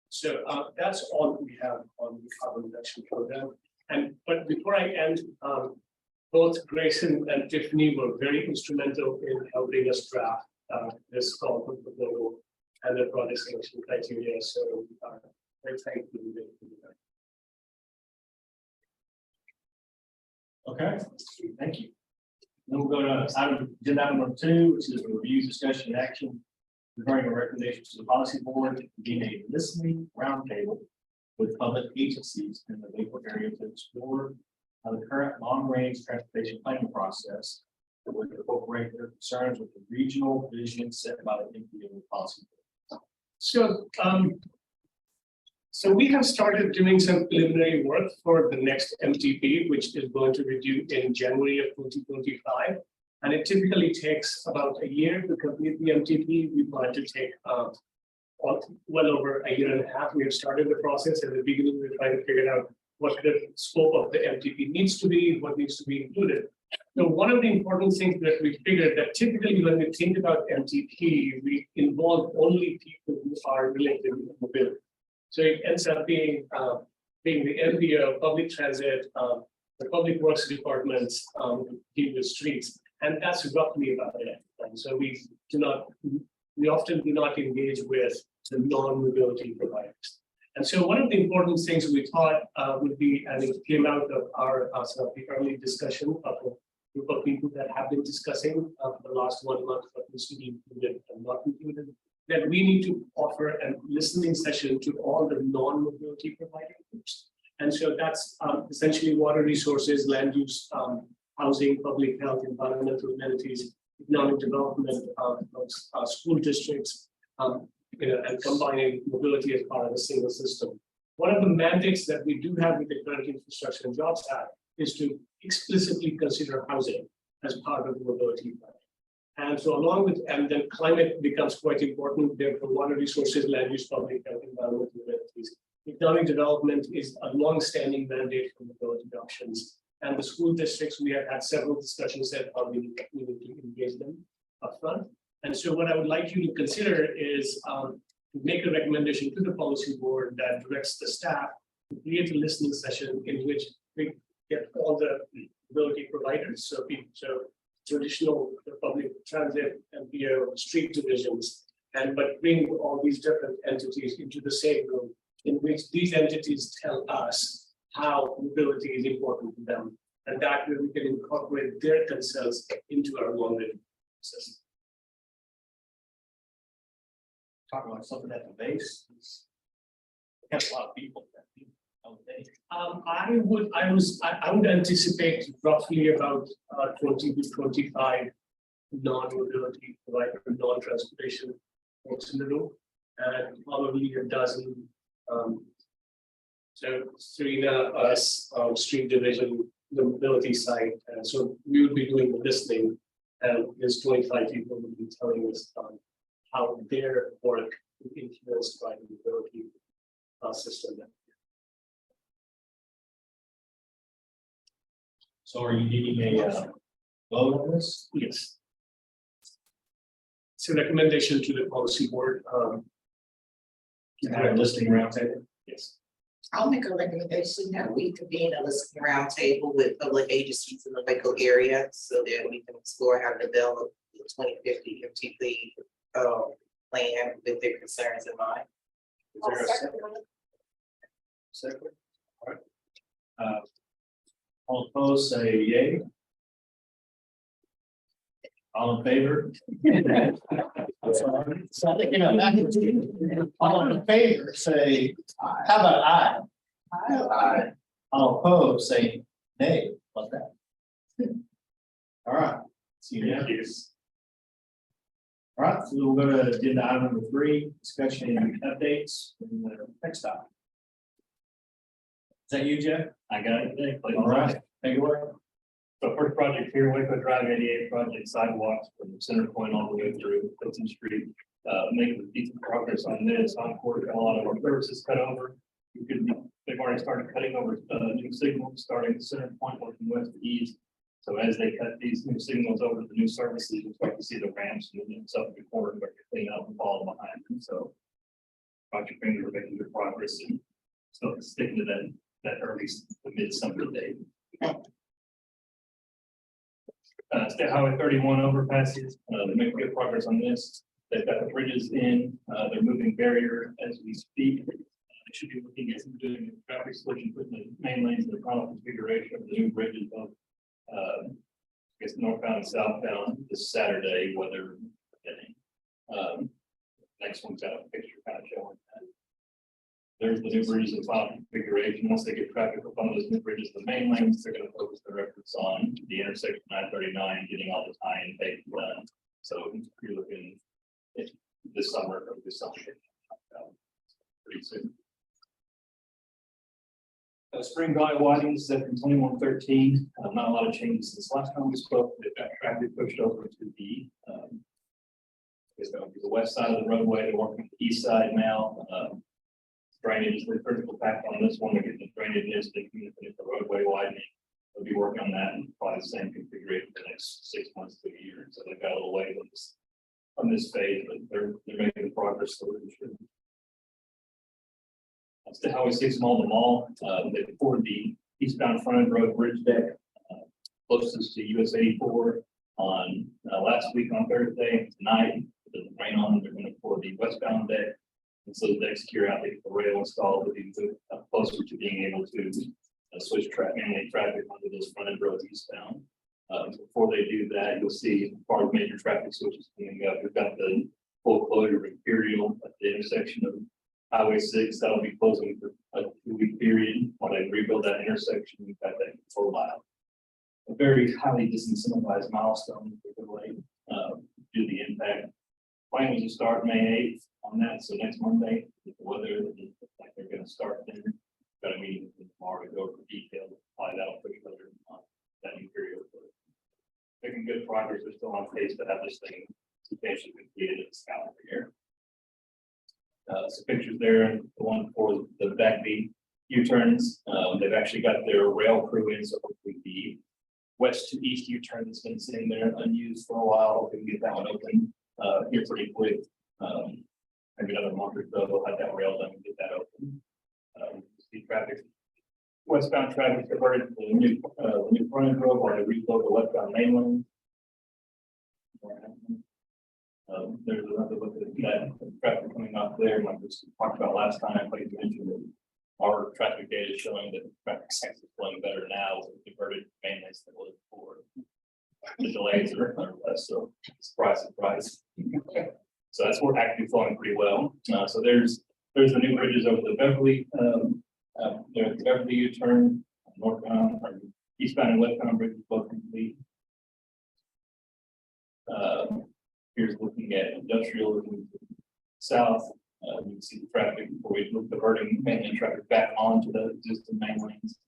So that's all we have on the carbon reduction program. But before I end, both Grayson and Tiffany were very instrumental in helping us draft this call for proposal and the project selection criteria. So very thankful. Okay, thank you. Then we'll go to agenda item number 2, which is a review, discussion, and action regarding a recommendation to the policy board to begin a listening roundtable with public agencies in the Waco area to explore the current long-range transportation planning process that would incorporate their concerns with the regional vision set by the MPO policy board. So we have started doing some preliminary work for the next MTP, which is going to be due in January of 2025. And it typically takes about a year to complete the MTP. We plan to take well over a year and a half. We have started the process. At the beginning, we were trying to figure out what the scope of the MTP needs to be, what needs to be included. So one of the important things that we figured that typically when we think about MTP, we involve only people who are related to mobility. So it ends up being the MPO, public transit, the public works departments, deal with streets, and that's roughly about it. And so we often do not engage with the non-mobility providers. And so one of the important things we thought would be, and it came out of our sort of the early discussion of a group of people that have been discussing for the last 1 month what needs to be included and not included, that we need to offer a listening session to all the non-mobility provider groups. And so that's essentially water resources, land use, housing, public health, environmental amenities, economic development, school districts, and combining mobility as part of a single system. One of the mandates that we do have with the current Infrastructure and Jobs Act is to explicitly consider housing as part of the mobility plan. And so along with, and then climate becomes quite important, therefore water resources, land use, public health, environmental amenities. Economic development is a long-standing mandate for mobility options. And the school districts, we have had several discussions that how we need to engage them upfront. And so what I would like you to consider is to make a recommendation to the policy board that directs the staff to create a listening session in which we get all the mobility providers. So traditional public transit, MPO, street divisions, but bring all these different entities into the same room in which these entities tell us how mobility is important to them. And that way we can incorporate their concerns into our long-range process. Talking about something at the base. We have a lot of people. I would anticipate roughly about 20 to 25 non-mobility provider, non-transportation folks in the room, and probably a dozen. So Serena, us, street division, the mobility side, and so we would be doing the listening, and there's 25 people who will be telling us how their work is influenced by the mobility system. So are you needing a vote on this? Yes. It's a recommendation to the policy board. Have a listening roundtable? Yes. I'll make a recommendation that we convene a listening roundtable with public agencies in the Waco area so that we can explore how to develop the 2050 MTP plan with their concerns in mind. Is there a second? Second? All right. All opposed, say yay. All in favor? So I think, you know, that all in favor, say, how about aye? Aye. All opposed, say nay. What's that? All right. See you next year. All right, so we'll go to agenda item number 3, discussion and updates in the next topic. Is that you, Jeff? I got it. All right, take it away. So first project here, Waco Drive 88 project sidewalks from center point all the way through Hilton Street. Making decent progress on this. On court, a lot of our services cut over. They've already started cutting over new signals, starting the center point working west to east. So as they cut these new signals over to the new services, you start to see the ramps moving themselves to corner, but clean up and fall behind them. So project fingers are making good progress and still sticking to that early to mid-summer date. State Highway 31 overpasses, they're making good progress on this. They've got the bridges in, they're moving barrier as we speak. They should be looking at doing a traffic solution, putting the main lanes in the final configuration of the new bridges of, I guess, northbound and southbound this Saturday, weather permitting. Next one's got a picture kind of showing that. There's the new bridges in final configuration. Once they get traffic up on those new bridges, the main lanes, they're going to focus their efforts on the intersection 939, getting all the tie-in paving done. So you're looking at this summer or this summer pretty soon. Spring Valley Widening is set from 2113. Not a lot of changes since last time we spoke. They've got traffic pushed over to the it's going to be the west side of the roadway. They're working the east side now. Drainage is the critical factor on this one. They're getting the drainage is they can finish the roadway widening. They'll be working on that and probably the same configuration for the next 6 months to a year. So they've got a little way on this phase, but they're making progress. So that's the Highway 6 Mall to Mall. They poured the eastbound frontage road bridge deck closest to US 84 on last week on Thursday. Tonight, with the rain on, they're going to pour the westbound deck. And so the decks secure out, they get the rail installed, but be closer to being able to switch mainly traffic onto those frontage roads eastbound. Before they do that, you'll see part of major traffic switches coming up. We've got the full closure of Imperial at the intersection of Highway 6. That'll be closing for a 2-week period while they rebuild that intersection. We've got that control out. A very highly disincentivized milestone for the delay due to the impact. Plan was to start May 8th on that, so next Monday, with the weather, like they're going to start there. Got a meeting with them tomorrow to go over details. Probably that'll push further on that Imperial. Making good progress. They're still on pace to have this thing substantially completed this calendar year. Some pictures there, the one for the backbeat U-turns. They've actually got their rail crew in, so hopefully the west to east U-turn that's been sitting there unused for a while. We can get that one open here pretty quick. Maybe another month or so, we'll have that rail done and get that open. See traffic, westbound traffic diverted to the new frontage road while they reload the westbound main lane. There's another look at that traffic coming off there, like we talked about last time. Like you mentioned, that our traffic data is showing that traffic sense is flowing better now with diverted main lanes than it was before. The delays are less, so surprise. So that's we're actually flowing pretty well. So there's the new bridges over the Beverly. There's the Beverly U-turn, northbound or eastbound and westbound bridges both complete. Here's looking at industrial looking south. You can see the traffic before we move diverting mainland traffic back onto the existing main lanes.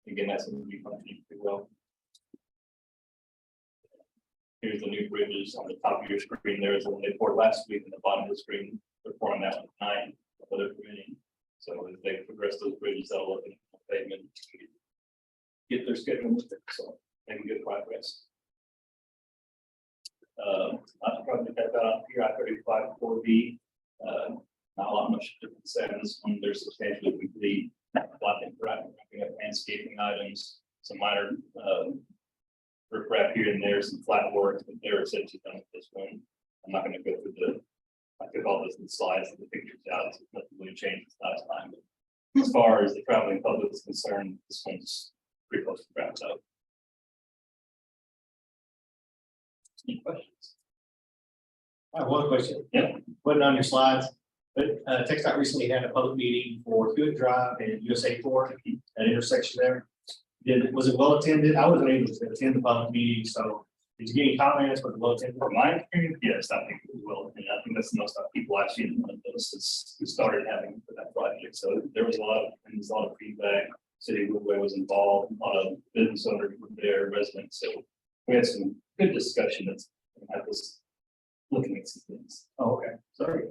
Again, that's going to be functioning pretty well. Here's the new bridges on the top of your screen. There is the one they poured last week, and the bottom of the screen they're pouring that one tonight. Other permitting. So as they progress those bridges, that'll look at pavement, get their schedule with it. So making good progress. Project that's out on here, I-35 4B. Not a lot much different to say on this one. They're substantially complete. Wrapping up landscaping items, some minor riprap here and there, some flat work, but they're essentially done with this one. I'm not going to go through I took all this in the slides and the pictures out, so nothing really changed last time. But as far as the traveling public is concerned, this one's pretty close to wrapped up. Any questions? I have one question. Yeah. Putting on your slides, but TxDOT recently had a public meeting for Hewitt Drive and US 84, that intersection there. Was it well attended? I wasn't able to attend the public meeting, so did you get any comments for the well attended? From my experience, yes, I think it was well, and I think that's the most people I've seen in this since we started having for that project. So there was a lot of feedback. City of Woodway was involved, a lot of business owners were there, residents. So we had some good discussion that's had this looking at some things. Oh, okay. Sorry.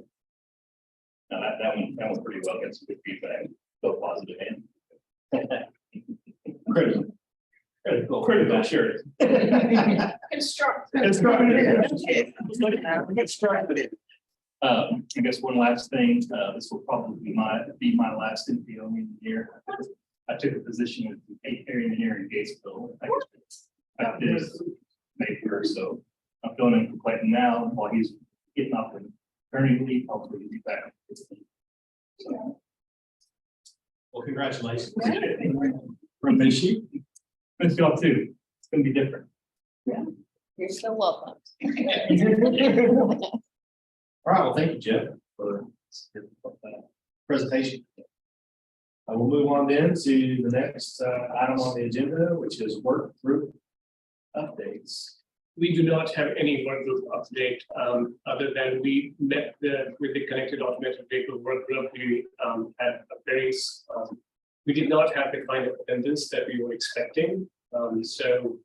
Now that one pretty well, got some good feedback, both positive and critical, sure. Constructive. I guess one last thing, this will probably be my last MPO meeting here. I took a position with the area engineer in Gatesville. I did May 1st, so I'm filling in for Clayton now while he's getting off the maternity leave. Hopefully he'll be back. So, Well, congratulations. From this sheet. Miss y'all too. It's gonna be different. You're still welcome. All right, well, thank you, Jeff, for presentation. We'll move on then to the next item on the agenda, which is work group updates. We do not have any work group update, other than we met with the connected automated vehicle work group. We had a very we did not have the kind of attendance that we were expecting. So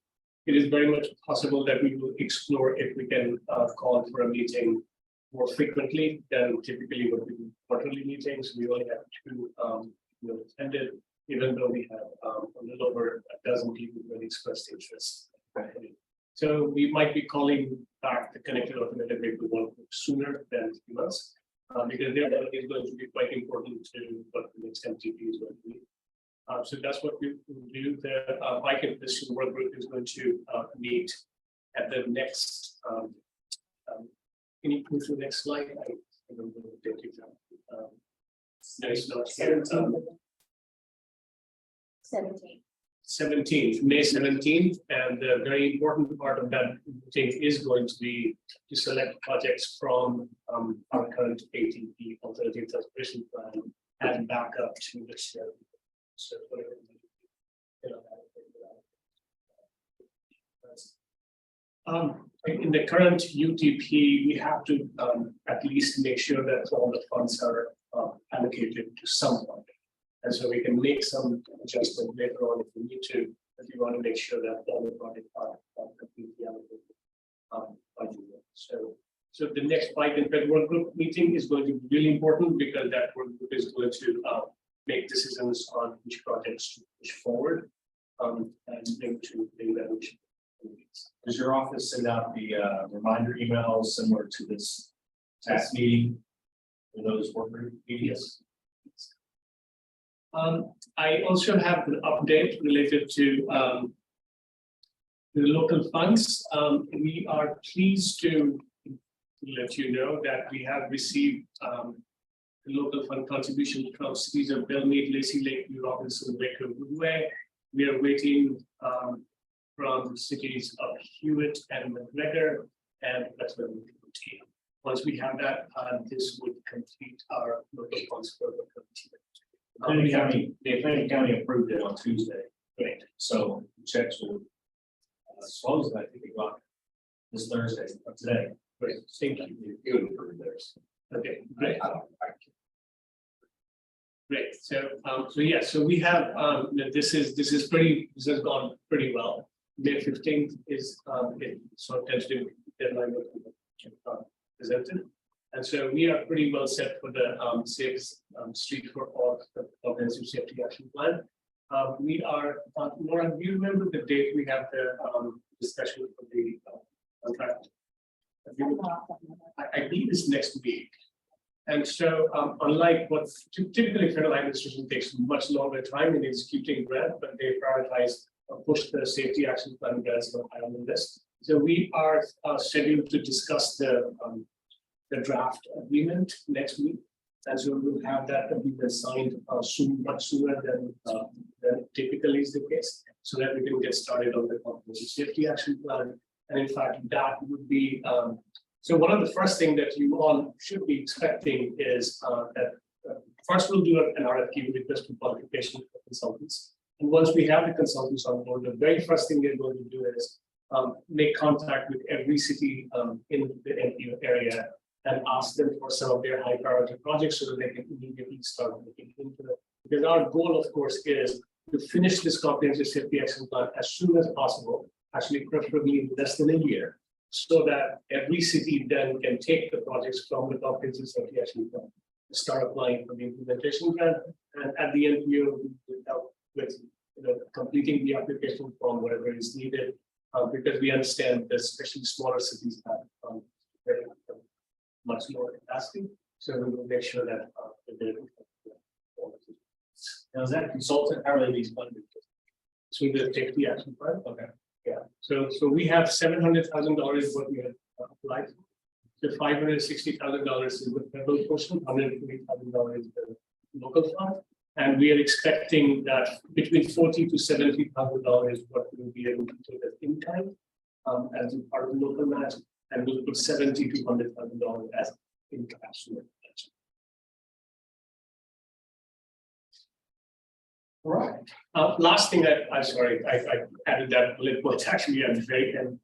it is very much possible that we will explore if we can call for a meeting more frequently than typically what we do quarterly meetings. We only have two attended, even though we have a little over a dozen people who have expressed interest. So we might be calling back the connected automated vehicle one sooner than 3 months, because their ability is going to be quite important to what the next MTP is going to be. So that's what we will do. The bike and pedestrian work group is going to meet at the next. Can you move to the next slide? I don't know the date exactly. No, it's not here. 17th, May 17th, and the very important part of that meeting is going to be to select projects from our current ATP alternative transportation plan and back up to the share. So whatever. In the current UTP, we have to at least make sure that all the funds are allocated to someone. And so we can make some adjustment later on if we need to, if we want to make sure that all the projects are completely allocated. So the next bike and ped work group meeting is going to be really important because that work group is going to make decisions on which projects to push forward and bring that which. Does your office send out the reminder emails similar to this task meeting for those work group meetings? I also have an update related to the local funds. We are pleased to let you know that we have received the local fund contribution from cities of Belmead, Lacey Lake, New Robinson, Waco, Woodway. We are waiting from cities of Hewitt and McGregor and Western team. Once we have that, this would complete our local funds for the The Atlantic County approved it on Tuesday. Right. So checks will supposedly, I think, go out this Thursday of today. Great, thank you. You would approve theirs. Okay, great. Great. So we have this has gone pretty well. May 15th is so tentative deadline presented. And so we are pretty well set for the safe street for all the comprehensive safety action plan. We are, Laura, do you remember the date we have the discussion for the contract? I believe it's next week. And so unlike what typically federal administration takes much longer time in executing grant, but they prioritize push the safety action plan grants on high on the list. So we are scheduled to discuss the draft agreement next week. And so we'll have that agreement signed soon, much sooner than typically is the case, so that we can get started on the comprehensive safety action plan. And in fact, that would be so one of the first things that you all should be expecting is that first we'll do an RFQ request for qualification for consultants. And once we have the consultants on board, the very first thing they're going to do is make contact with every city in the MPO area and ask them for some of their high priority projects so that they can immediately start looking into it. Because our goal, of course, is to finish this comprehensive safety action plan as soon as possible, actually preferably in less than a year, so that every city then can take the projects from the comprehensive safety action plan, start applying for the implementation plan, and at the end, we will help with completing the application form, whatever is needed, because we understand that especially smaller cities have very much more capacity. So we will make sure that Now, is that consultant? How are they these funded? so the safety action plan. Okay. Yeah. So we have $700,000 what we have applied. The $560,000 is the federal portion, $120,000 is the local fund. And we are expecting that between $40,000 to $70,000 is what we will be able to do as in kind as part of the local match, and we'll put $70,000 to $100,000 as in cash. All right. Last thing I added that bullet point actually at the very end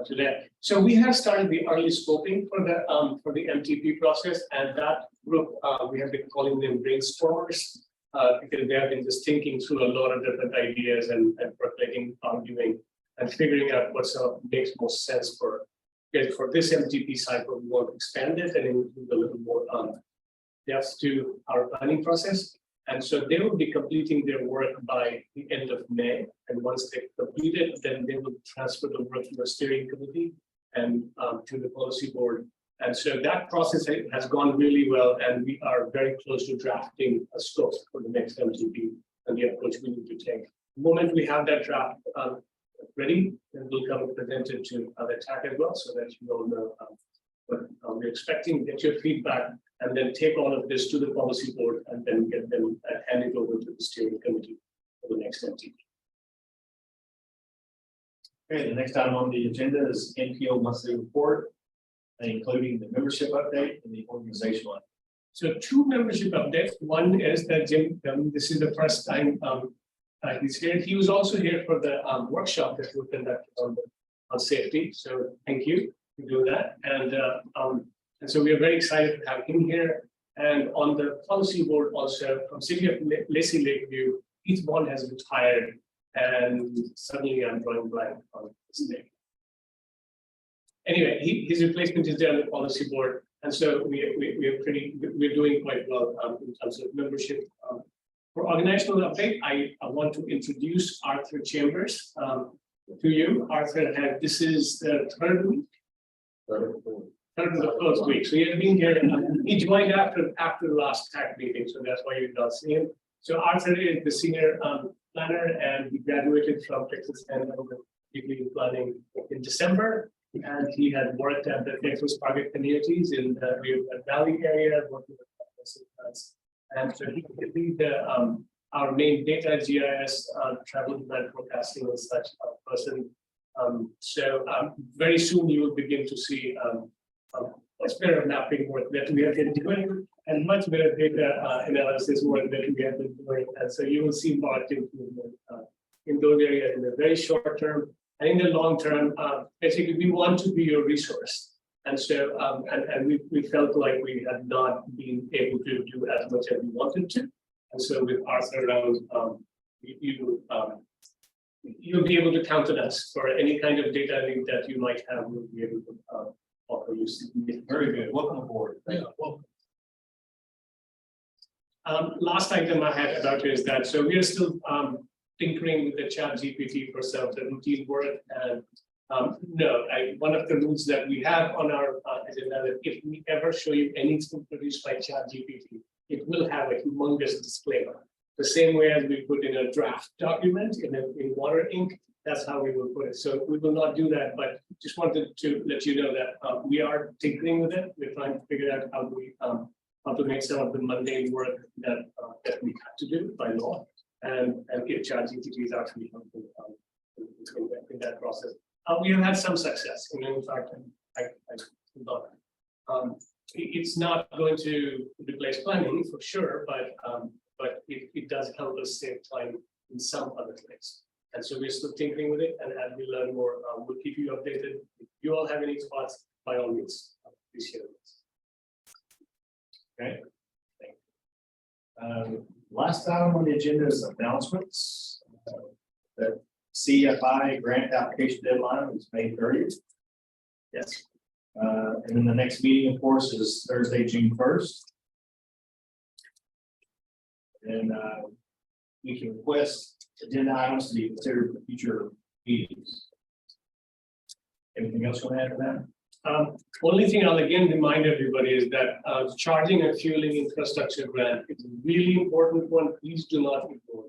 today. So we have started the early scoping for the MTP process, and that group we have been calling them brainstormers. because they have been just thinking through a lot of different ideas and reflecting, arguing, and figuring out what sort of makes most sense for. Because for this MTP cycle, we want to expand it and include a little more depth to our planning process. And so they will be completing their work by the end of May. And once they complete it, then they will transfer the work to the steering committee and to the policy board. And so that process has gone really well, and we are very close to drafting a scope for the next MTP and the approach we need to take. The moment we have that draft ready, then we'll come and present it to the TAC as well, so that you all know what we're expecting, get your feedback, and then take all of this to the policy board and then get them hand it over to the steering committee for the next MTP. Okay, the next item on the agenda is MPO monthly report, including the membership update and the organizational update. So two membership updates. One is that Jim, this is the first time he's here. He was also here for the workshop that we conducted on safety. So thank you for doing that. And so we are very excited to have him here. And on the policy board also from City of Lacey Lakeview, Keith Bond has retired, and suddenly I'm drawing blank on his name. Anyway, his replacement is there on the policy board, and so we're doing quite well in terms of membership. For organizational update, I want to introduce Arthur Chambers to you. Arthur this is the third week. Third of the first week. So he has been here. He joined after the last TAC meeting, so that's why you've not seen him. So Arthur is the senior planner, and he graduated from Texas A&M degree in planning in December. And he had worked at the Texas Target Communities in the Rio Valley area, working with and so he could lead our main data GIS, travel demand forecasting and such person. So very soon you will begin to see much better mapping work that we have been doing and much better data analysis work that we have been doing. And so you will see marked improvement in those areas in the very short term. And in the long term, basically, we want to be your resource. And so, and we felt like we had not been able to do as much as we wanted to. And so with Arthur around, you'll be able to count on us for any kind of data link that you might have. We'll be able to offer you. Very good. Welcome aboard. Yeah, welcome. Last item I had about is that, so we are still tinkering with the chat GPT for some of the routine work. And one of the rules that we have on our agenda that if we ever show you anything produced by chat GPT, it will have a humongous disclaimer. The same way as we put in a draft document in water ink, that's how we will put it. So we will not do that, but just wanted to let you know that we are tinkering with it. We're trying to figure out how to make some of the mundane work that we have to do by law. And if ChatGPT is actually helpful in that process. We have had some success. In fact, it's not going to replace planning for sure, but it does help us save time in some other things. And so we're still tinkering with it, and as we learn more, we'll keep you updated. If you all have any thoughts, by all means, please share this. Okay. Thank you. Last item on the agenda is announcements. The CFI grant application deadline is May 30th. Yes. And then the next meeting, of course, is Thursday, June 1st. And we can request agenda items to be considered for future meetings. Anything else you want to add to that? Only thing I'll again remind everybody is that charging and fueling infrastructure grant is a really important one. Please do not ignore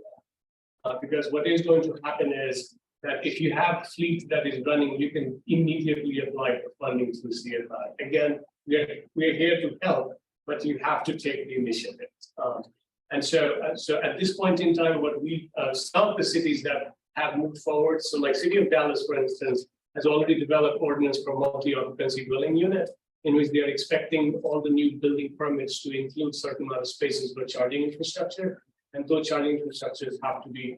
that. Because what is going to happen is that if you have fleet that is running, you can immediately apply for funding through CFI. Again, we're here to help, but you have to take the initiative. And so at this point in time, what some of the cities that have moved forward, so like City of Dallas, for instance, has already developed ordinance for multi-occupancy dwelling unit, in which they are expecting all the new building permits to include certain amount of spaces for charging infrastructure, and those charging infrastructures have to be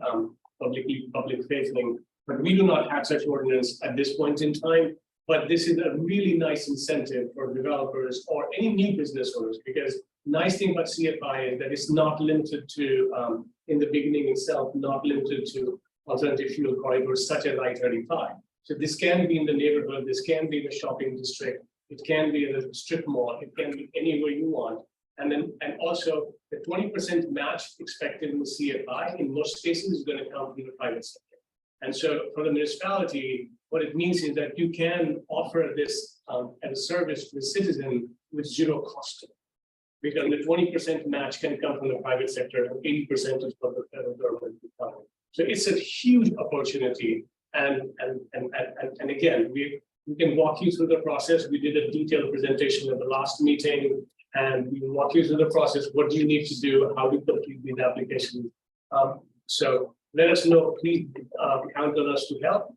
public facing. But we do not have such ordinance at this point in time. But this is a really nice incentive for developers or any new business owners, because nice thing about CFI is that it's not limited to, in the beginning itself, not limited to alternative fuel corridors such as I-35. So this can be in the neighborhood, this can be in the shopping district, it can be in a strip mall, it can be anywhere you want. And then, and also the 20% match expected in the CFI in most cases is going to come from the private sector. And so for the municipality, what it means is that you can offer this as a service to the citizen with zero cost. Because the 20% match can come from the private sector and 80% is from the federal government. So it's a huge opportunity. And again, we can walk you through the process. We did a detailed presentation at the last meeting, and we will walk you through the process. What do you need to do? How to complete these applications? So let us know, please count on us to help.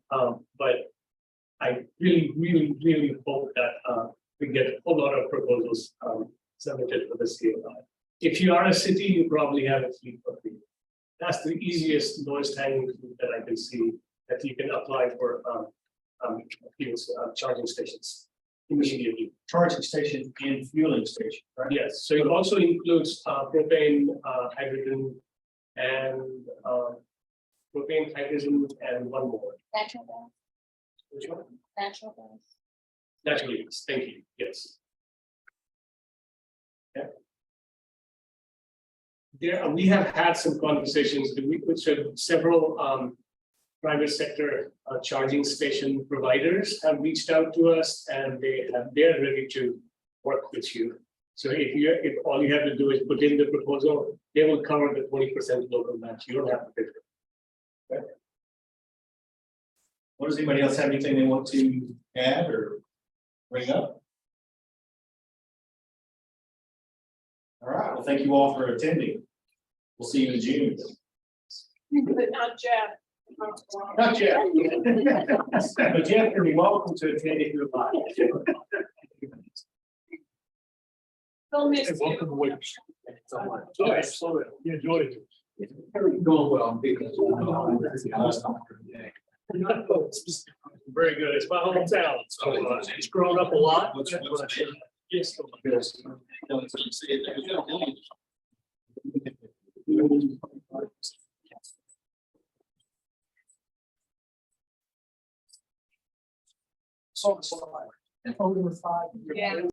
But I really hope that we get a whole lot of proposals submitted for this year. If you are a city, you probably have a fleet for free. That's the easiest, lowest hanging fruit that I can see that you can apply for charging stations immediately. Charging station and fueling station, right? Yes, so it also includes propane, hydrogen, and propane, hydrogen, and one more. Natural gas, Which one? natural gas. Naturally, yes, thank you, yes. Okay. We have had some conversations with several private sector charging station providers have reached out to us, and they're ready to work with you. So if all you have to do is put in the proposal, they will cover the 20% local match. You don't have to pay for it. Okay. What does anybody else have anything they want to add or bring up? All right, well, thank you all for attending. We'll see you in June. But not Jeff. Not Jeff. But Jeff, you're welcome to attend if you're like. They'll miss And welcome you. to Waco. Oh, absolutely. You enjoyed it. Going well. Very good. It's my hometown. So it's grown up a lot. Yes. So, over 5. Yeah.